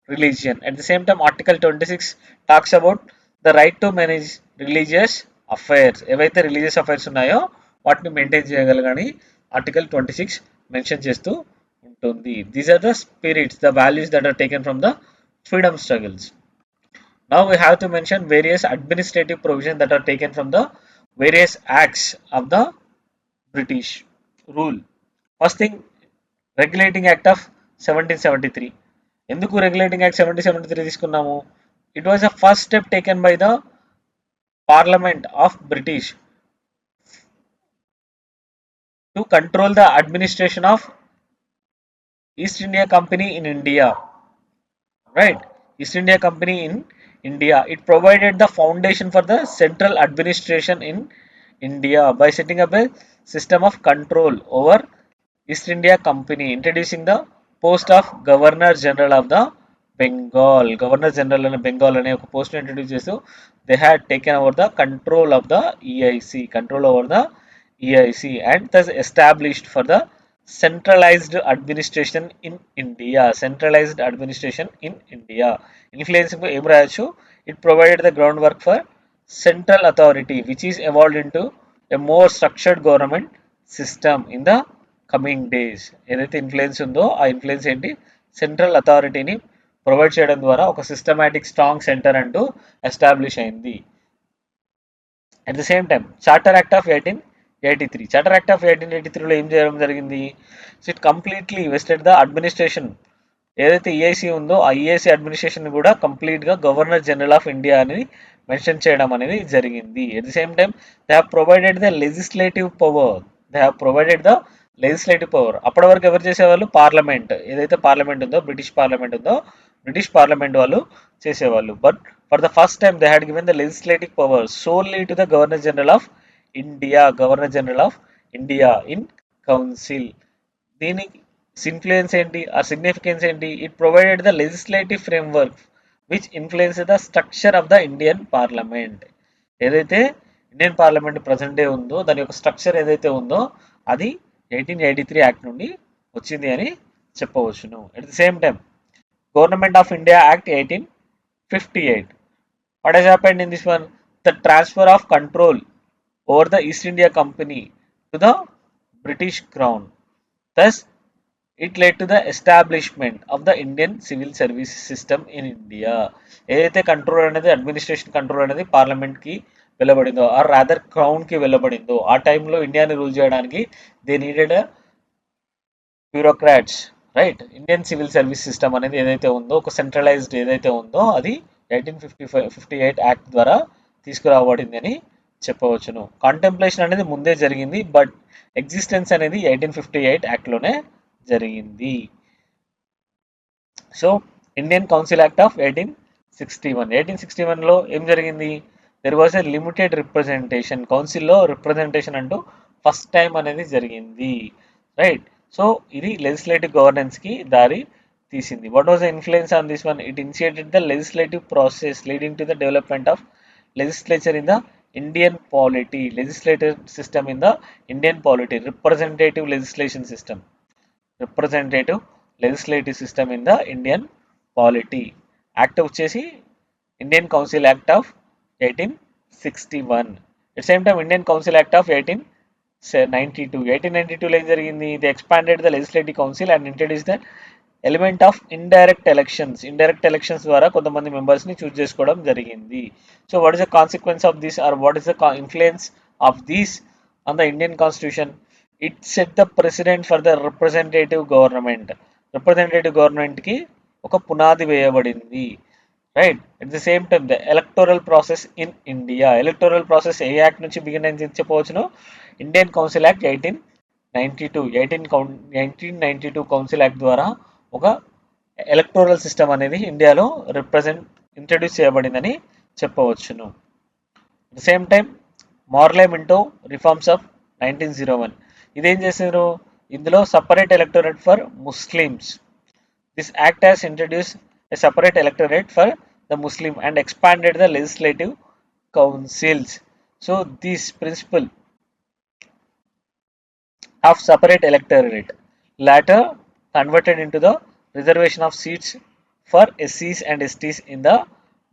religion. At the same time, Article 26 talks about the right to manage religious affairs. ఏవైతే religious affairs ఉన్నాయో వాటిని maintain చేయగలగని article 26 mention చేస్తూ ఉంటుంది. These are the spirits, the values that are taken from the freedom struggles. Now we have to mention various administrative provisions that are taken from the various acts of the British rule. First thing, Regulating Act of 1773. ఎందుకు regulating act 1773 తీసుకున్నాము? It was the first step taken by the parliament of British to control the administration of east India company in India, right? East India company in India. It provided the foundation for the central administration in India by setting up a system of control over east India company, introducing the post of governor general of the Bengal. Governor general అనే బెంగాల్ అనే ఒక post introduce చేస్తూ they had taken over the control of the EIC and thus established for the centralized administration in India. Influencing ఏం రాయొచ్చు? It provided the groundwork for central authority which is evolved into a more structured government system in the coming days. ఏదైతే influence ఉందో ఆ influence ఏంటి? Central అథారిటీని provide చేయడం ద్వారా ఒక systematic strong centre అంటూ ఎస్టాబ్లిష్ అయింది. At the same time charter act of 1883. Charter act of 1883లో ఏం చేయడం జరిగింది? So it completely vested the administration. ఏదైతే ఈఐసి ఉందో ఆ ఈఐసి అడ్మినిస్ట్రేషన్ కూడా కంప్లీట్గా గవర్నర్ జనరల్ ఆఫ్ ఇండియా అని మెన్షన్ చేయడం అనేది జరిగింది. At the same time they have provided the legislative power. అప్పటి వరకు ఎవరు చేసేవాళ్ళు? పార్లమెంట్. ఏదైతే పార్లమెంట్ ఉందో బ్రిటిష్ పార్లమెంట్ వాళ్ళు చేసేవాళ్ళు. But for the first time they had given the legislative power solely to the governor general of India in council. దీనికి influence ఏంటి, ఆ సిగ్నిఫికెన్స్ ఏంటి? It provided the legislative framework which influence the structure of the Indian parliament. ఏదైతే Indian parliament present day ఉందో దాని యొక్క structure ఏదైతే ఉందో అది 1883 యాక్ట్ నుండి వచ్చింది అని చెప్పవచ్చును. At the same time government of India act 1858. What has happened in this one? The transfer of control over the East India Company to the British Crown. Thus, it led to the establishment of the Indian civil service system in India. ఏదైతే control అనేది administration control అనేది parliament కి వెళ్ళబడిందో or rather crown కి వెళ్ళబడిందో ఆ టైంలో ఇండియాని rule చేయడానికి they needed bureaucrats, right. Indian civil service system అనేది ఏదైతే ఉందో ఒక సెంట్రలైజ్డ్ ఏదైతే ఉందో అది 1858 యాక్ట్ ద్వారా తీసుకురాబడింది అని చెప్పవచ్చును. కాంటెంప్లేషన్ అనేది ముందే జరిగింది బట్ ఎగ్జిస్టెన్స్ అనేది 1858 యాక్ట్లోనే జరిగింది. So Indian council act of 1861లో ఏం జరిగింది? There was a limited representation. కౌన్సిల్లో రిప్రజెంటేషన్ అంటూ ఫస్ట్ టైం అనేది జరిగింది, రైట్. సో ఇది లెజిస్లేటివ్ గవర్నెన్స్ కి దారి తీసింది. What was the influence on this one? It initiated the legislative process leading to the development of legislature in the Indian polity. Legislative system in the Indian polity. Representative legislation system. Representative legislative system in the Indian polity. Act వచ్చేసి Indian council act of 1861. At same time Indian council act of 1892లో ఏం జరిగింది? The expanded the legislative council and introduce the element of indirect elections. Indirect elections ద్వారా కొంతమంది members ని choose చేసుకోవడం జరిగింది. So what is the consequence of this or what is the influence of these on the Indian constitution? It set the precedent for the representative government. Representative government కి ఒక పునాది వేయబడింది, right. At the same time the electoral process in India. Electoral process A act నుంచి begin అని చెప్పవచ్చును? Indian council act 1892 council act ద్వారా ఒక electoral system అనేది ఇండియాలో ఇంట్రడ్యూస్ చేయబడిందని చెప్పవచ్చును. The same time మార్లే Minto reforms of 1901. ఇదేం చేశారు? ఇందులో separate electorate for Muslims. This act has introduced a separate electorate for the Muslim and expanded the legislative councils. So this principle of separate electorate later converted into the reservation of seats for SCs and STs in the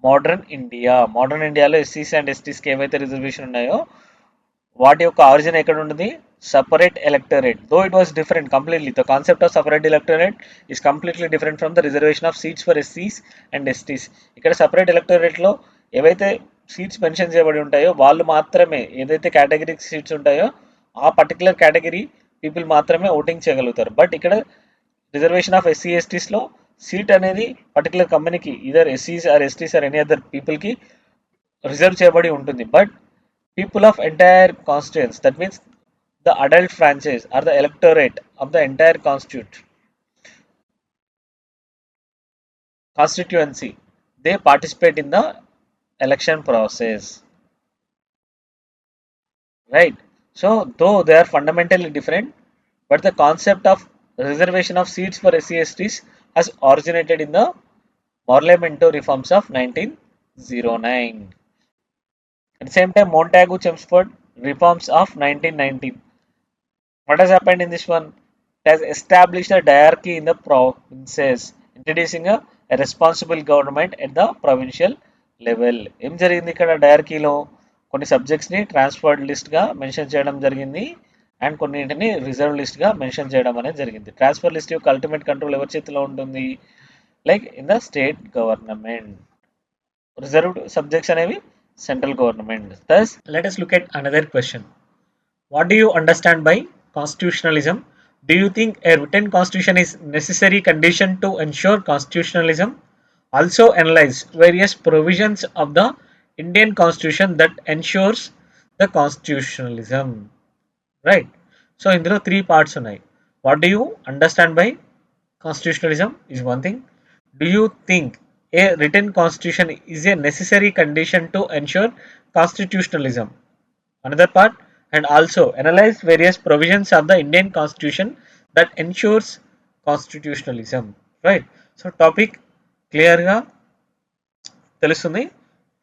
modern India. Modern ఇండియాలో ఎస్సీస్ and ఎస్టీస్కి ఏవైతే reservation ఉన్నాయో వాటి యొక్క origin ఎక్కడ ఉంటుంది? separate electorate. Though it was different completely, the concept of separate electorate is completely different from the reservation of seats for SCs and STs. ఇక్కడ separate electorate లో ఏవైతే సీట్స్ మెన్షన్ చేయబడి ఉంటాయో వాళ్ళు మాత్రమే, ఏదైతే కేటగిరీ సీట్స్ ఉంటాయో ఆ పర్టికులర్ కేటగిరీ పీపుల్ మాత్రమే ఓటింగ్ చేయగలుగుతారు. బట్ ఇక్కడ రిజర్వేషన్ ఆఫ్ ఎస్సీ ఎస్టీస్లో సీట్ అనేది పర్టికులర్ కంపెనీకి ఇదర్ ఎస్సీస్ or STs or any other పీపుల్కి రిజర్వ్ చేయబడి ఉంటుంది. But people of entire constituents, that means the adult franchise or the electorate of the entire constituency, they participate in the election process, right. So though they are fundamentally different, but the concept of reservation of seats for SC/STs has originated in the Parliamentary reforms of 1909. At the same time, Montagu-Chelmsford reforms of 1919. What has happened in this one? It has established a diarchy in the provinces, introducing a responsible government at the provincial level. ఏం జరిగింది ఇక్కడ డయార్కీలో? కొన్ని సబ్జెక్ట్స్ని transferred లిస్ట్గా mention చేయడం జరిగింది and కొన్నింటిని reserve లిస్ట్గా mention చేయడం అనేది జరిగింది. ట్రాన్స్ఫర్ లిస్ట్ యొక్క అల్టిమేట్ కంట్రోల్ ఎవరి చేతిలో ఉంటుంది? Like in the state government. Reserved subjects అనేవి central government. Thus, let us look at another question. What do you understand by constitutionalism? Do you think a written constitution is necessary condition to ensure constitutionalism? Also analyze various provisions of the Indian constitution that ensures the constitutionalism. Right. So ఇందులో 3 parts ఉన్నాయి. What do you understand by constitutionalism is one thing. Do you think a written constitution is a necessary condition to ensure constitutionalism? Another part, and also analyze various provisions of the Indian Constitution that ensures constitutionalism. Right. So topic clear ga తెలుస్తుంది.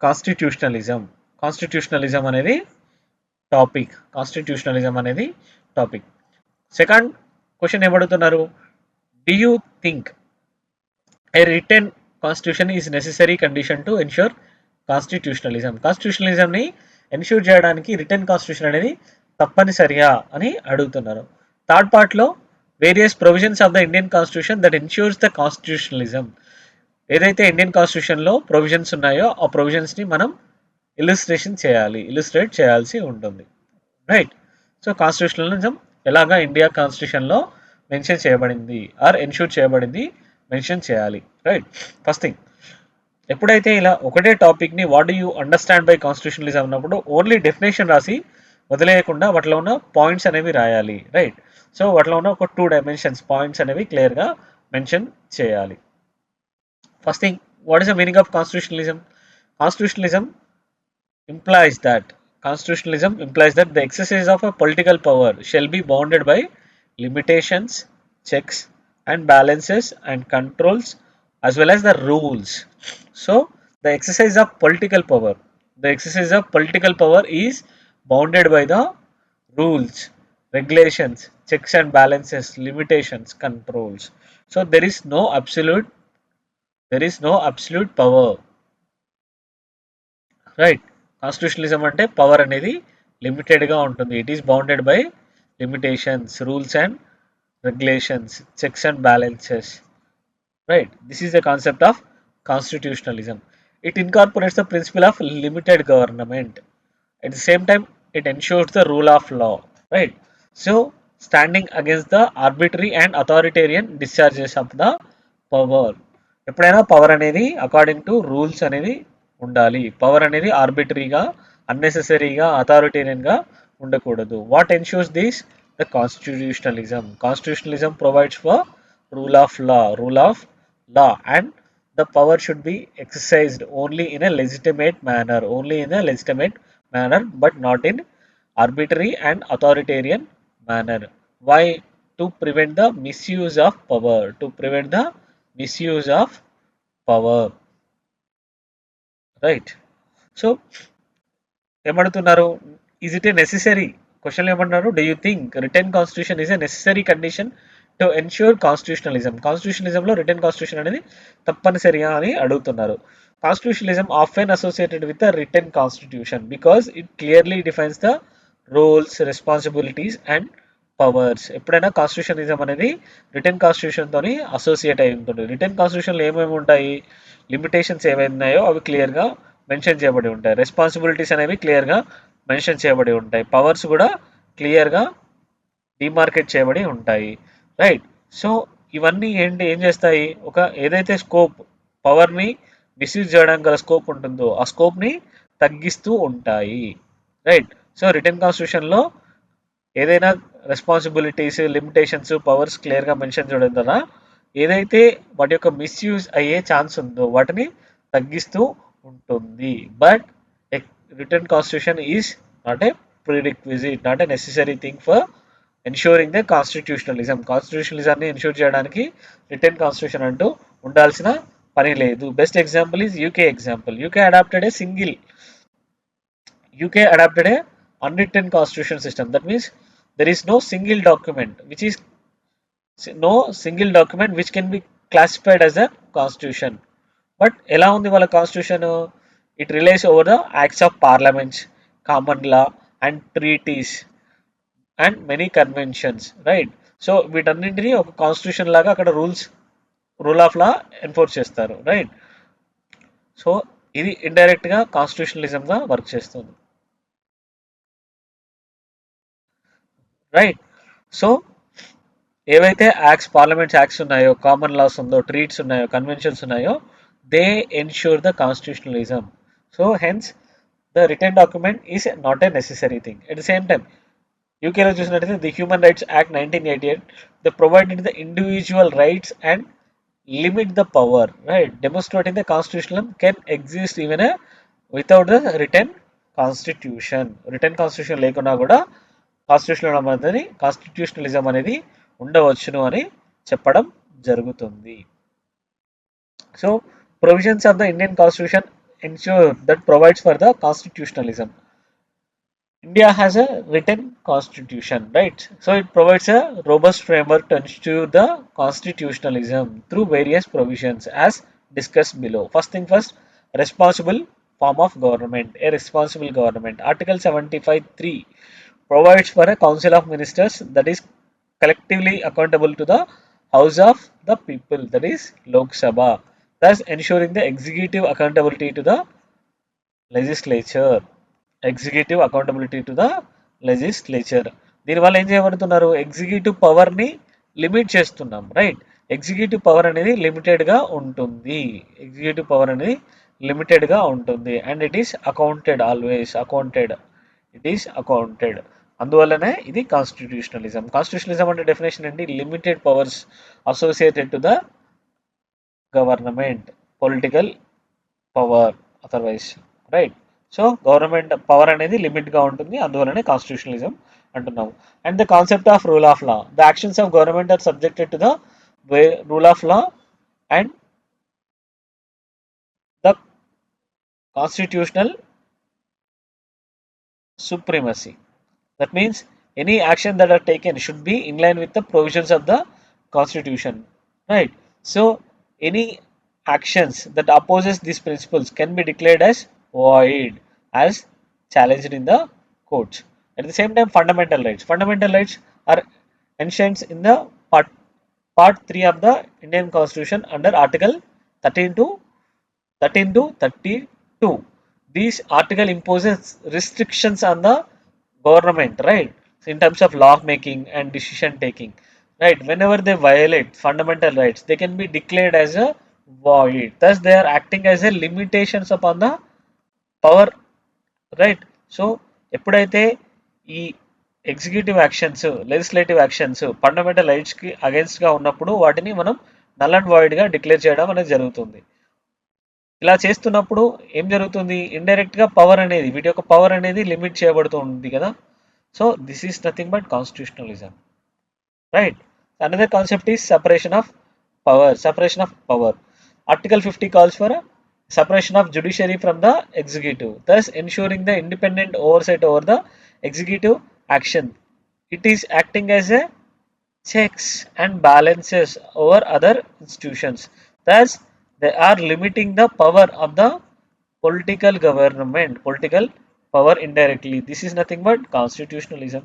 Constitutionalism అనేది topic. Second question ఏమడుగుతున్నారు, do you think a written constitution is necessary condition to ensure కాన్స్టిట్యూషనలిజంని ensure చేయడానికి written constitution అనేది తప్పనిసరిగా అని అడుగుతున్నారు. Third పార్ట్లో various provisions of the Indian constitution that ensures the constitutionalism. ఏదైతే ఇండియన్ కాన్స్టిట్యూషన్లో ప్రొవిజన్స్ ఉన్నాయో ఆ ప్రొవిజన్స్ని మనం ఇలిస్ట్రేట్ చేయాల్సి ఉంటుంది. రైట్. సో కాన్స్టిట్యూషనలిజం ఎలాగా ఇండియా కాన్స్టిట్యూషన్లో మెన్షన్ చేయబడింది ఆర్ ఎన్ష్యూర్ చేయబడింది మెన్షన్ చేయాలి. రైట్. ఫస్ట్ థింగ్, ఎప్పుడైతే ఇలా ఒకటే టాపిక్ని what do you understand by constitutionalism అన్నప్పుడు ఓన్లీ డెఫినేషన్ రాసి వదిలేయకుండా వాటిలో ఉన్న పాయింట్స్ అనేవి రాయాలి. రైట్. సో వాటిలో ఉన్న ఒక 2 డైమెన్షన్స్ పాయింట్స్ అనేవి క్లియర్గా మెన్షన్ చేయాలి. First thing, what is the meaning of constitutionalism? Constitutionalism implies that the exercise of a political power shall be bounded by limitations, checks and balances and controls as well as the rules. So the exercise of political power is bounded by the rules, regulations, checks and balances, limitations, controls. So there is no absolute power. Right. Constitutionalism అంటే power అనేది లిమిటెడ్గా ఉంటుంది. It is bounded by limitations, rules and regulations, checks and balances. Right. This is the concept of constitutionalism. It incorporates the principle of limited government. At the same time, it ensures the rule of law. Right. So standing against the arbitrary and authoritarian discharges of the power. ఎప్పుడైనా power అనేది according to rules అనేది ఉండాలి. Power అనేది ఆర్బిటరీగా, అన్నెసెసరీగా, అథారిటేరియన్గా ఉండకూడదు. What ensures this? The constitutionalism provides for rule of law and the power should be exercised only in a legitimate manner but not in arbitrary and authoritarian manner. Why? To prevent the misuse of power. Right. So ఏమడుతున్నారు, is it a necessary? క్వశ్చన్లో ఏమన్నారు, do you think written constitution is a necessary condition to ensure కాన్స్టిట్యూషనలిజంలో written constitution అనేది తప్పనిసరిగా అని అడుగుతున్నారు. Constitutionalism often associated with the written constitution because it clearly defines the roles, responsibilities and powers. ఎప్పుడైనా constitutionalism అనేది written కాన్స్టిట్యూషన్తో associate అయి ఉంటుంది. రిటర్న్ కాన్స్టిట్యూషన్లో ఏమేమి ఉంటాయి, లిమిటేషన్స్ ఏవైనా ఉన్నాయో అవి క్లియర్గా మెన్షన్ చేయబడి ఉంటాయి. రెస్పాన్సిబిలిటీస్ అనేవి క్లియర్గా మెన్షన్ చేయబడి ఉంటాయి. పవర్స్ కూడా క్లియర్గా డిమార్కెట్ చేయబడి ఉంటాయి. రైట్. సో ఇవన్నీ ఏం చేస్తాయి, ఒక ఏదైతే స్కోప్, పవర్ని మిస్యూజ్ చేయడానికి గల స్కోప్ ఉంటుందో ఆ స్కోప్ని తగ్గిస్తూ ఉంటాయి. రైట్. సో రిటర్న్ కాన్స్టిట్యూషన్లో ఏదైనా రెస్పాన్సిబిలిటీస్, లిమిటేషన్స్, పవర్స్ క్లియర్గా మెన్షన్ చేయడం ద్వారా ఏదైతే వాటి యొక్క మిస్యూజ్ అయ్యే ఛాన్స్ ఉందో వాటిని తగ్గిస్తూ ఉంటుంది. But written constitution is not a prerequisite, not a necessary thing for ensuring the కాన్స్టిట్యూషనలిజాన్ని ఎన్ష్యూర్ చేయడానికి రిటర్న్ కాన్స్టిట్యూషన్ అంటూ ఉండాల్సిన పని లేదు. Best example is UK example. UK adopted a unwritten constitution system. That means there is no single document which can be classified as a constitution. But ఎలా ఉంది వాళ్ళ constitution? It relies over the acts of parliaments, common law and treaties and many conventions. Right. So వీటన్నింటినీ ఒక constitution లాగా అక్కడ rule of law enforce చేస్తారు. Right. So ఇది ఇండైరెక్ట్గా కాన్స్టిట్యూషనలిజంగా వర్క్ చేస్తుంది. రైట్. సో ఏవైతే పార్లమెంట్స్ యాక్ట్స్ ఉన్నాయో, కామన్ లాస్ ఉందో, ట్రీట్స్ ఉన్నాయో, కన్వెన్షన్స్ ఉన్నాయో, they ensure the constitutionalism. So hence the return document is not a necessary thing. At the same time యూకేలో చూసినట్టయితే the human rights act 1988 the provided the individual rights and limit the power. Right. Demonstrating the constitutionalism can exist even without the written constitution. Return constitution లేకున్నా కూడా constitutionalism అనేది ఉండవచ్చును అని చెప్పడం జరుగుతుంది. So provisions of the Indian constitution ensure that provides for the constitutionalism. India has a written constitution, right? So it provides a robust framework to ensure the constitutionalism through various provisions as discussed below. First thing first, responsible form of government. A responsible government. Article 75(3) provides for a council of ministers that is collectively accountable to the House of the People, that is Lok Sabha, thus ensuring the executive accountability to the legislature. Executive accountability to the legislature. దీనివల్ల ఏం చేయబడుతున్నారు, executive పవర్ని limit చేస్తున్నాం, right? Executive power అనేది లిమిటెడ్గా ఉంటుంది. Executive power అనేది లిమిటెడ్గా ఉంటుంది and it is accounted, always accounted, it is accounted. అందువల్లనే ఇది కాన్స్టిట్యూషనలిజం. కాన్స్టిట్యూషనలిజం అంటే డెఫినేషన్ ఏంటి? Limited powers associated to the government, political power otherwise, right? So government power అనేది లిమిట్గా ఉంటుంది, అందువలనే కాన్స్టిట్యూషనలిజం అంటున్నాము. And the concept of rule of law. The actions of government are subjected to the rule of law and the constitutional supremacy. That means any action that are taken should be in line with the provisions of the constitution, right? So any actions that opposes these principles can be declared as void, as challenged in the courts. At the same time, fundamental rights. Fundamental rights are enshrined in the part 3 of the Indian Constitution under Article 13 to 32. These article imposes restrictions on the government, right? So in terms of law making and decision taking, right? Whenever they violate fundamental rights, they can be declared as a void. Thus, they are acting as a limitations upon the power, right? So ఎప్పుడైతే ఈ executive actions, legislative actions fundamental రైట్స్కి అగేన్స్ట్గా ఉన్నప్పుడు వాటిని మనం null and వాయిడ్గా declare చేయడం అనేది జరుగుతుంది. ఇలా చేస్తున్నప్పుడు ఏం జరుగుతుంది? ఇండైరెక్ట్గా పవర్ అనేది, వీటి యొక్క పవర్ అనేది లిమిట్ చేయబడుతూ ఉంది కదా. So this is nothing but constitutionalism, right? Another concept is separation of power. Article 50 calls for a separation of judiciary from the executive, thus ensuring the independent oversight over the executive action. It is acting as a checks and balances over other institutions. Thus, they are limiting the power of the political government, political power indirectly. This is nothing but constitutionalism,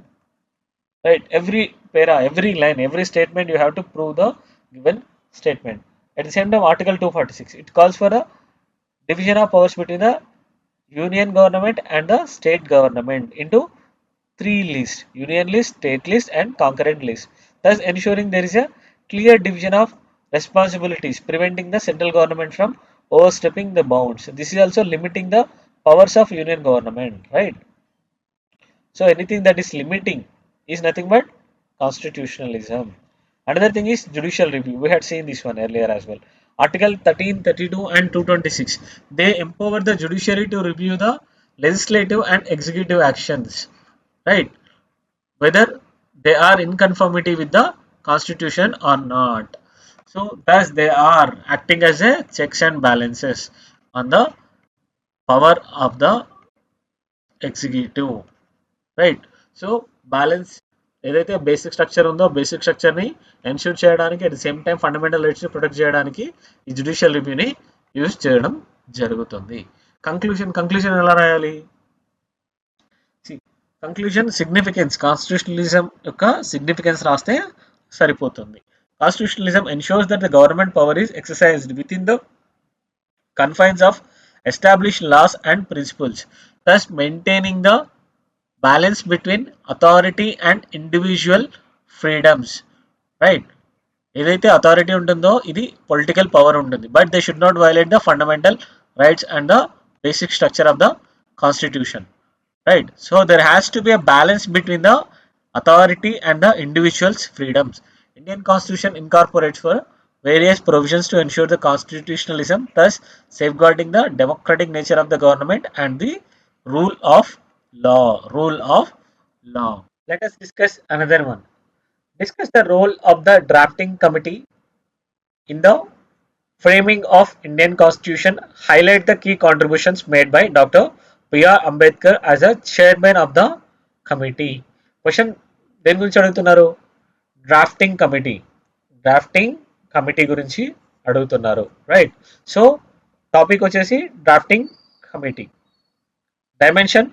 right? Every para, every line, every statement you have to prove the given statement. At the same time, Article 246, it calls for a division of powers between the union government and the state government into 3 lists: union list, state list and concurrent list, thus ensuring there is a clear division of responsibilities, preventing the central government from overstepping the bounds. This is also limiting the powers of union government, right? So anything that is limiting is nothing but constitutionalism. Another thing is judicial review. We had seen this one earlier as well. Article 13, 32 and 226. They empower the judiciary to review the legislative and executive actions, right? Whether they are in conformity with the constitution or not. So thus they are acting as a checks and balances on the power of the executive, right? So balance ఏదైతే basic structure ఉందో basic స్ట్రక్చర్ని ensure చేయడానికి, at the same time fundamental రైట్స్ని protect చేయడానికి ఈ judicial రివ్యూని use చేయడం జరుగుతుంది. Conclusion ఎలా రాయాలి? కంక్లూజన్ సిగ్నిఫికెన్స్, కాన్స్టిట్యూషనలిజం యొక్క సిగ్నిఫికెన్స్ రాస్తే సరిపోతుంది. Constitutionalism ensures that the government power is exercised with in the confines of established laws and principles, thus maintaining the balance between authority and individual freedoms, right? ఏదైతే authority ఉంటుందో ఇది political power ఉంటుంది, but they should not violate the fundamental rights and the basic structure of the constitution, right? So there has to be a balance between the authority and the individual's freedoms. Indian Constitution incorporates for various provisions to ensure the constitutionalism, thus safeguarding the democratic nature of the government and the Rule of law. Rule of law. Let us discuss another one. Discuss the role of the drafting committee in the framing of Indian Constitution. Highlight the key contributions made by Dr. B.R. Ambedkar as a chairman of the committee. Question దేని గురించి అడుగుతున్నారు? Drafting committee. Drafting committee గురించి అడుగుతున్నారు, right? So topic వచ్చేసి drafting committee. Dimension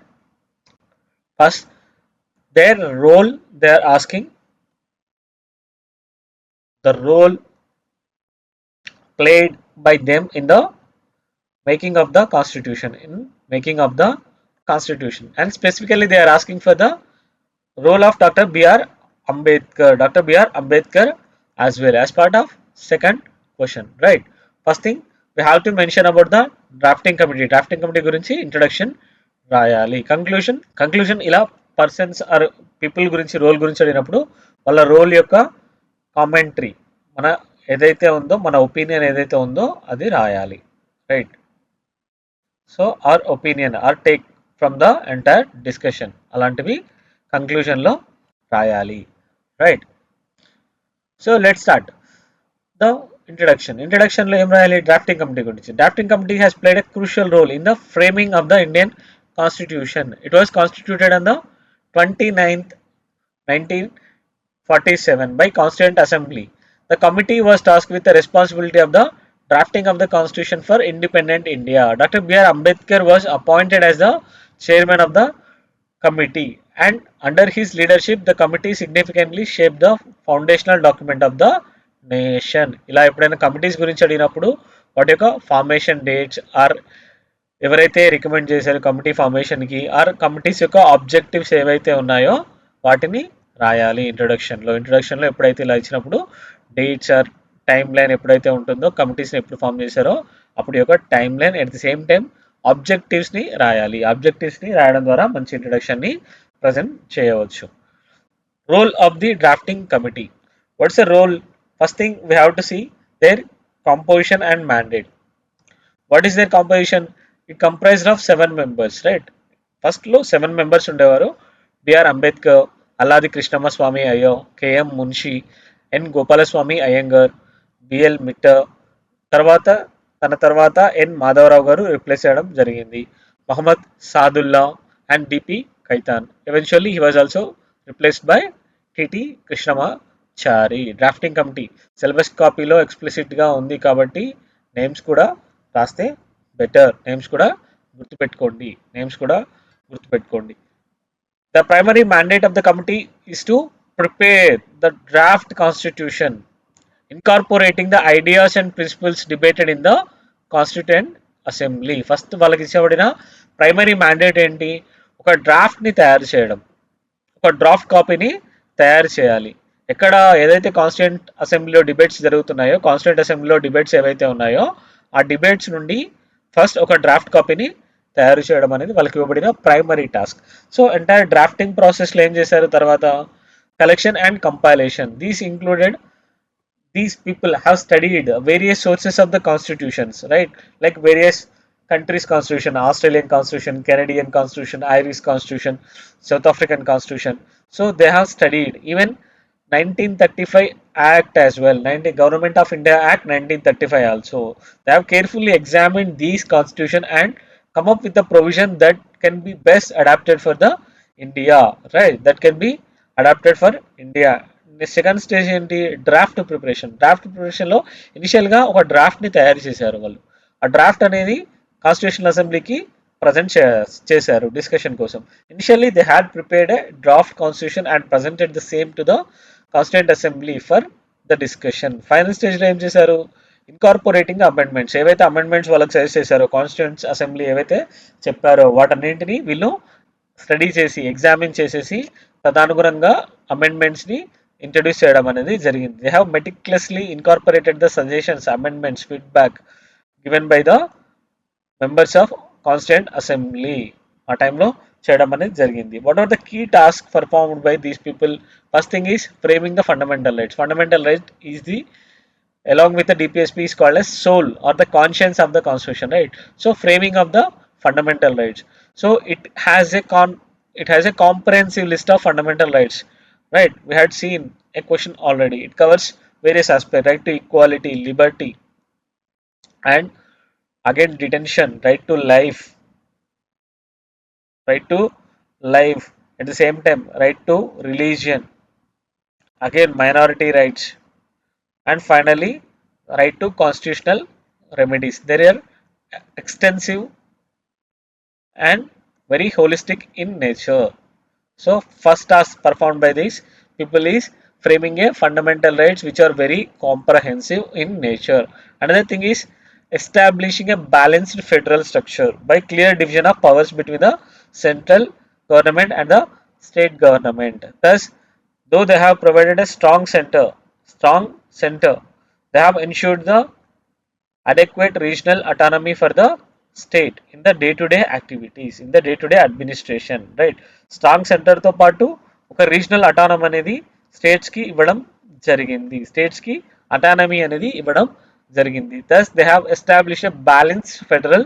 first, their role they are asking, the role played by them in the making of the constitution, and specifically they are asking for the role of Dr. B.R. Ambedkar as well as part of second question, right? First thing we have to mention about the drafting committee గురించి introduction రాయాలి. Conclusion ఇలా persons are people గురించి role గురించి అడిగినప్పుడు వాళ్ళ role యొక్క commentary, మన ఏదైతే ఉందో మన ఒపీనియన్ ఏదైతే ఉందో అది రాయాలి, right? So or opinion or take from the entire discussion అలాంటివి కంక్లూజన్లో రాయాలి, right? So let start the ఇంట్రడక్షన్లో ఏం రాయాలి? డ్రాఫ్టింగ్ కమిటీ గురించి. Drafting committee has played a crucial role in the framing of the Indian Constitution. It was constituted on the 29th 1947 by Constituent Assembly. The committee was tasked with the responsibility of the drafting of the Constitution for independent India. Dr. B.R. Ambedkar was appointed as the chairman of the committee, and under his leadership the committee significantly shaped the foundational document of the nation. ఇలా ఎప్పుడైనా committees గురించి అడిగినప్పుడు వాటి యొక్క formation dates are ఎవరైతే recommend చేశారో committee ఫార్మేషన్కి are committees యొక్క objectives ఏవైతే ఉన్నాయో వాటిని రాయాలి ఇంట్రొడక్షన్లో. ఎప్పుడైతే ఇలా ఇచ్చినప్పుడు డేట్స్ ఆర్ టైం లైన్ ఎప్పుడైతే ఉంటుందో కమిటీస్ని ఎప్పుడు ఫామ్ చేశారో అప్పుడు యొక్క timeline, at the same time ఆబ్జెక్టివ్స్ని రాయాలి. ఆబ్జెక్టివ్స్ని రాయడం ద్వారా మంచి ఇంట్రొడక్షన్ని ప్రజెంట్ చేయవచ్చు. Role of the drafting committee. What's the role? First thing we have to see their composition and mandate. What is their composition? It comprised of 7 members, right? ఫస్ట్లో 7 members ఉండేవారు. B R Ambedkar, Alladi Krishnaswami Ayyar, K M Munshi, N Gopalaswami Ayyangar, B L Mitter, తన తర్వాత N Madhava Rao garu replace చేయడం జరిగింది. Mohammed Saadulla and D P Khaitan. Eventually he was also replaced by T T Krishnamachari. Drafting committee syllabus కాపీలో ఎక్స్ప్లిసిట్గా ఉంది కాబట్టి నేమ్స్ కూడా రాస్తే బెటర్. నేమ్స్ కూడా గుర్తుపెట్టుకోండి. The primary mandate of the committee is to prepare the draft constitution, incorporating the ideas and principles debated in the Constituent Assembly. First వాళ్ళకి ఇచ్చబడిన primary mandate ఏంటి? ఒక డ్రాఫ్ట్ని తయారు చేయడం, ఒక డ్రాఫ్ట్ కాపీని తయారు చేయాలి. ఎక్కడ ఏదైతే కాన్స్టిట్యూంట్ అసెంబ్లీలో డిబేట్స్ ఏవైతే ఉన్నాయో ఆ డిబేట్స్ నుండి ఫస్ట్ ఒక డ్రాఫ్ట్ కాపీని తయారు చేయడం అనేది వాళ్ళకి ఇవ్వబడిన primary task. So entire drafting ప్రాసెస్లో ఏం చేశారు? తర్వాత collection and compilation. These people have studied various sources of the constitutions, right? Like various countries' constitution, Australian constitution, Canadian constitution, Irish constitution, South African constitution. So they have studied even 1935 Act as well, Government of India Act 1935 also. They have carefully examined these constitution and come up with a provision that can be best adapted for the India, right? Second stage ఏంటి? Draft ప్రిపరేషన్లో ఇనిషియల్గా ఒక డ్రాఫ్ట్ని తయారు చేశారు వాళ్ళు. ఆ draft అనేది constitutional అసెంబ్లీకి ప్రజెంట్ చేశారు డిస్కషన్ కోసం. Initially they had prepared a draft constitution and presented the same to the constituent assembly for the discussion. Final స్టేజ్లో ఏం చేశారు? Incorporating amendments. ఏవైతే అమెండ్మెంట్స్ వాళ్ళకి సజెస్ట్ చేశారో కాన్స్టిట్యూంట్ అసెంబ్లీ ఏవైతే చెప్పారో వాటన్నింటినీ వీళ్ళు స్టడీ చేసి ఎగ్జామిన్ చేసేసి తదనుగుణంగా అమెండ్మెంట్స్ని ఇంట్రడ్యూస్ చేయడం అనేది జరిగింది. They have meticulously incorporated the suggestions, amendments, feedback given by the members of constituent assembly. ఆ టైంలో చేయడం అనేది జరిగింది. What are the key task performed by these people? First thing is framing the fundamental rights. Fundamental right is the along with the DPSP is called as soul or the conscience of the constitution, right? So framing of the fundamental rights. So it has a comprehensive list of fundamental rights, right? We had seen a question already. It covers various aspects: right to equality, liberty, and again detention, right to life, right to life, at the same time right to religion, again minority rights, and finally right to constitutional remedies. There are extensive and very holistic in nature. So first task performed by these people is framing a fundamental rights which are very comprehensive in nature. Another thing is establishing a balanced federal structure by clear division of powers between the central government and the state government. Thus, though they have provided a strong center, they have ensured the adequate regional autonomy for the state in the day-to-day activities, in the day-to-day administration, right? Strong సెంటర్తో పాటు ఒక regional autonomy అనేది స్టేట్స్కి ఇవ్వడం జరిగింది. స్టేట్స్కి autonomy అనేది ఇవ్వడం జరిగింది. thus they have established a balanced federal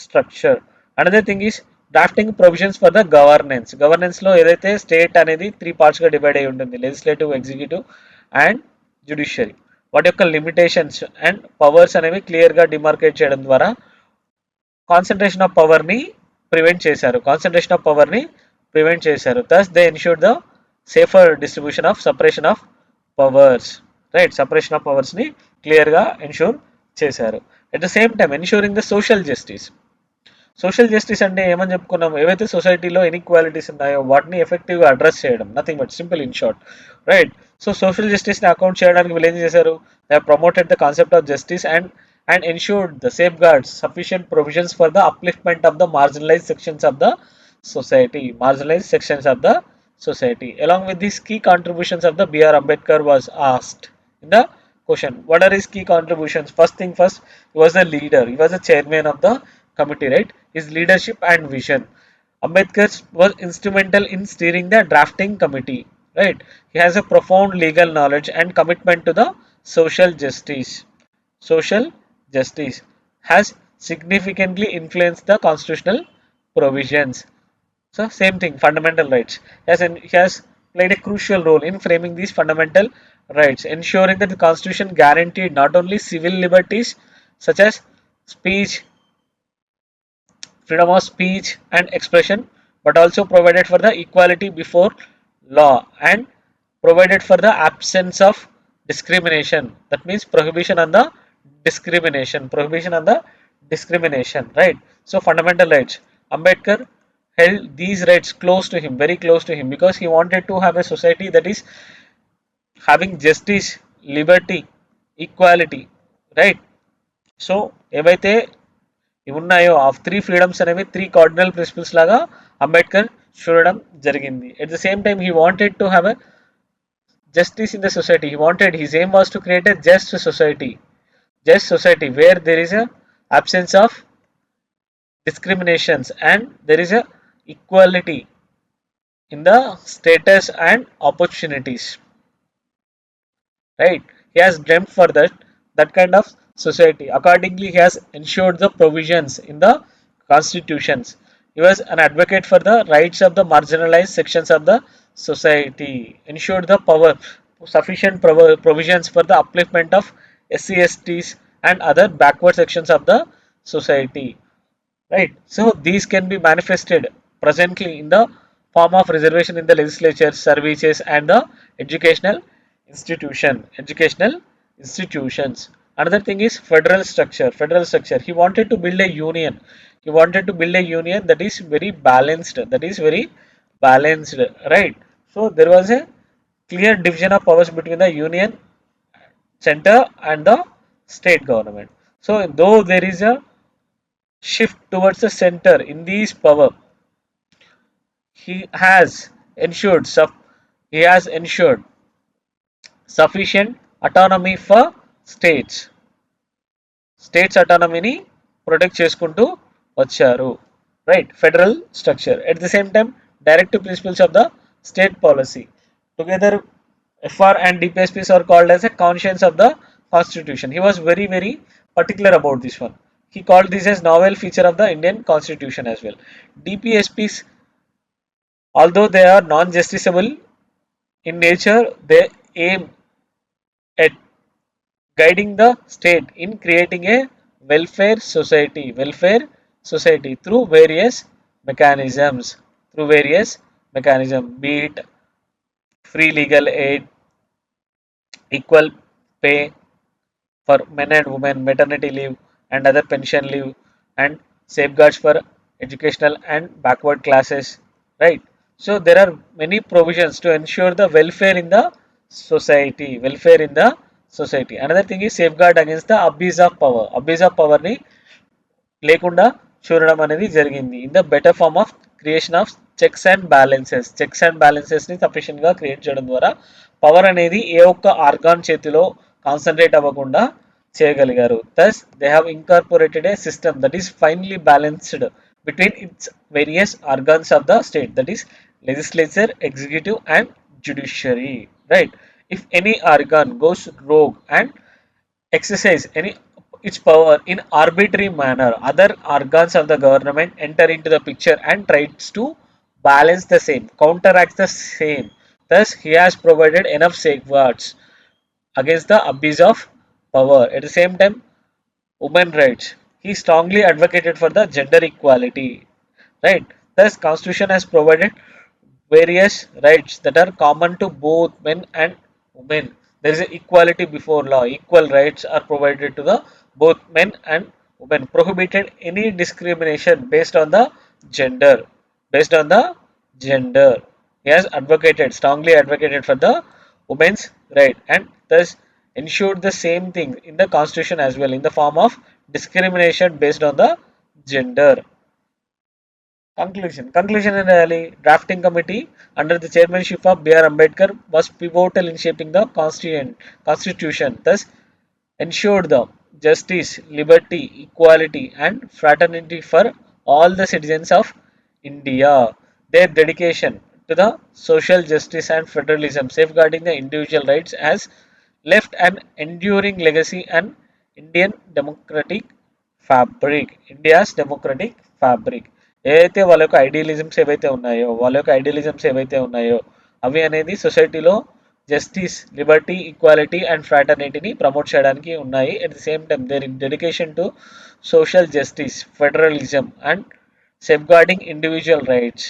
structure. another thing is drafting provisions for the governance లో ఏదైతే స్టేట్ అనేది 3 పార్ట్స్ గా డివైడ్ అయి ఉంటుంది: లెజిస్లేటివ్, ఎగ్జిక్యూటివ్ అండ్ జ్యుడిషియరీ. వాటి యొక్క లిమిటేషన్స్ అండ్ పవర్స్ అనేవి క్లియర్ గా డిమార్కేట్ చేయడం ద్వారా కాన్సన్ట్రేషన్ ఆఫ్ పవర్ ని ప్రివెంట్ చేశారు. thus they ensured the safer distribution of separation of powers, right? Separation of powers ని క్లియర్ గా ఎన్షూర్ చేశారు. At the same time ensuring the social justice అంటే ఏమని చెప్పుకున్నాం? ఏవైతే సొసైటీలో ఇన్ఈక్వాలిటీస్ ఉన్నాయో వాటిని ఎఫెక్టివ్గా అడ్రస్ చేయడం, nothing but simple in short, right? So social జస్టిస్ని అకౌంట్ చేయడానికి వీళ్ళు ఏం చేశారు? They promoted the concept of justice and ensured the safeguards sufficient provisions for the upliftment of the marginalized sections of the society. Along with these key contributions of the B.R. Ambedkar was asked in the question, what are his key contributions? First thing first, he was a leader, he was a chairman of the committee, right? His leadership and vision. Ambedkar was instrumental in steering the drafting committee, right? He has a profound legal knowledge and commitment to the social justice has significantly influenced the constitutional provisions. So same thing, fundamental rights. He has played a crucial role in framing these fundamental rights, ensuring that the constitution guaranteed not only civil liberties such as speech, freedom of speech and expression, but also provided for the equality before law and provided for the absence of discrimination. That means prohibition on the discrimination, right? So fundamental rights. Ambedkar held these rights close to him, very close to him, because he wanted to have a society that is having justice, liberty, equality, right? So ఏవైతే ఇవి ఉన్నాయో ఆ 3 freedoms అనేవి 3 cardinal principles లాగా అంబేద్కర్ చూడడం జరిగింది. At the same time he wanted to have a justice in the society. His aim was to create a just society where there is a absence of discriminations and there is a equality in the status and opportunities, right? He has dreamt for that kind of society. Accordingly, he has ensured the provisions in the constitutions. He was an advocate for the rights of the marginalized sections of the society, ensured the sufficient provisions for the upliftment of SC/STs and other backward sections of the society, right? So these can be manifested presently in the form of reservation in the legislature, services and the educational institutions. Another thing is federal structure. He wanted to build a union, that is very balanced, right? So there was a clear division of powers between the union center and the state government. So though there is a shift towards the center in these power, he has ensured sufficient autonomy for states అటానమీని protect చేసుకుంటూ వచ్చారు, right? Federal structure. At the same time directive principles of the state policy. Together FR and DPSPs are called as a conscience of the constitution. He was very particular about this one. he called this as novel feature of the Indian constitution as well. DPSPs, although they are non-justiciable in nature, they aim at guiding the state in creating a welfare society through various mechanisms, be it free legal aid, equal pay for men and women, maternity leave and other pension leave, and safeguards for educational and backward classes, right? So there are many provisions to ensure the welfare in the society. Another thing is safeguard against the abuse of power ni లేకుండా చూడడం అనేది జరిగింది in the better form of creation of checks and balances ని sufficient గా create చేయడం ద్వారా power అనేది ఏ ఒక్క ఆర్గాన్ చేతిలో కాన్సన్ట్రేట్ అవ్వకుండా చేయగలిగారు. Thus they have incorporated a system that is finely balanced between its various organs of the state, that is legislature, executive and judiciary, right? If any organ goes rogue and exercise any its power in arbitrary manner, other organs of the government enter into the picture and tries to balance the same, counteract the same. Thus, he has provided enough safeguards against the abuse of power. At the same time, women rights. He strongly advocated for the gender equality. Right. Thus, Constitution has provided various rights that are common to both men and women. There is a equality before law. Equal rights are provided to the both men and women. Prohibited any discrimination based on the gender. Based on the gender. He has strongly advocated for the women's right, and thus ensured the same thing in the constitution as well in the form of discrimination based on the gender. Conclusion in Rally Drafting Committee under the chairmanship of B.R. Ambedkar was pivotal in shaping the constitution, thus ensured the justice, liberty, equality, and fraternity for all the citizens of India. Their dedication to the social justice and federalism, safeguarding the individual rights, has left an enduring legacy and Indian democratic India's democratic fabric. ఏదైతే వాళ్ళ యొక్క idealisms ఏవైతే ఉన్నాయో అవి అనేది సొసైటీలో justice, liberty, equality and ఫ్రాటర్నిటీని promote చేయడానికి ఉన్నాయి. At the same time their dedication to social justice, federalism and safeguarding individual rights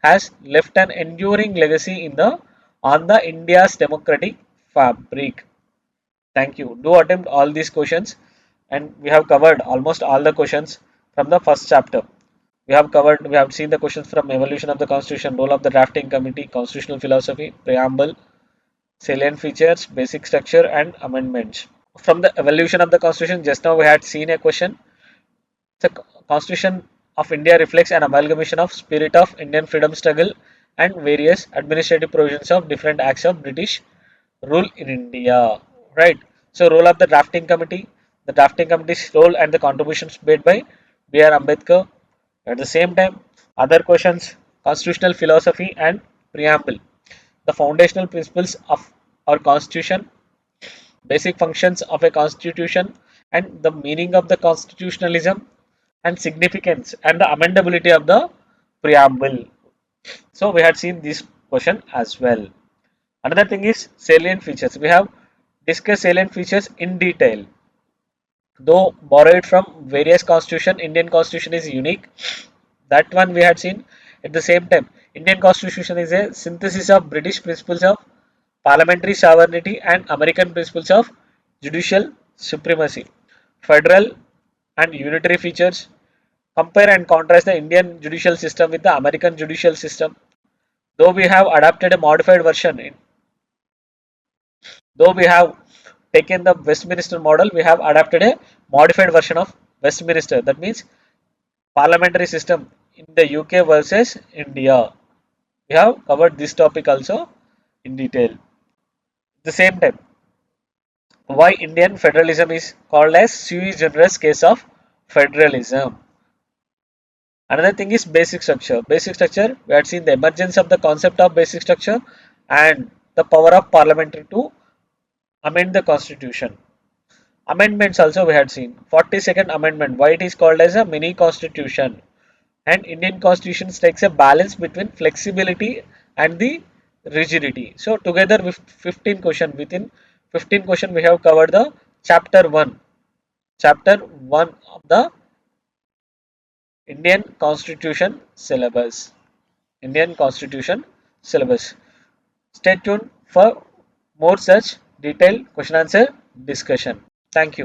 has left an enduring legacy on the India's democratic fabric. Thank you. Do attempt all these questions, and we have covered almost all the questions from the first chapter. We have seen the questions from evolution of the constitution, role of the drafting committee, constitutional philosophy, preamble, salient features, basic structure and amendments. From the evolution of the constitution, just now we had seen a question. The constitution of India reflects an amalgamation of spirit of Indian freedom struggle and various administrative provisions of different acts of British rule in India. Right. So role of the drafting committee, the drafting committee's role and the contributions made by B.R. Ambedkar. At the same time, other questions, constitutional philosophy and preamble, the foundational principles of our constitution, basic functions of a constitution and the meaning of the constitutionalism and significance and the amendability of the preamble. So we had seen this question as well. Another thing is salient features. We have discussed salient features in detail. Though borrowed from various constitution, Indian constitution is unique. That one we had seen. At the same time, Indian constitution is a synthesis of British principles of parliamentary sovereignty and American principles of judicial supremacy. Federal and unitary features. Compare and contrast the Indian judicial system with the American judicial system. Though we have adapted a modified version, though we have taken the Westminster model, we have adapted a modified version of Westminster. That means parliamentary system in the UK versus India. We have covered this topic also in detail. At the same time, why Indian federalism is called as sui generis case of federalism. Another thing is basic structure. Basic structure, we had seen the emergence of the concept of basic structure and the power of parliament to amend the constitution. Amendments also we had seen. 42nd Amendment, why it is called as a mini constitution. And Indian constitution takes a balance between flexibility and the rigidity. So together with 15 question, within 15 question we have covered the chapter 1 of the Indian constitution syllabus. Indian constitution syllabus. Stay tuned for more such detailed question answer discussion. Thank you.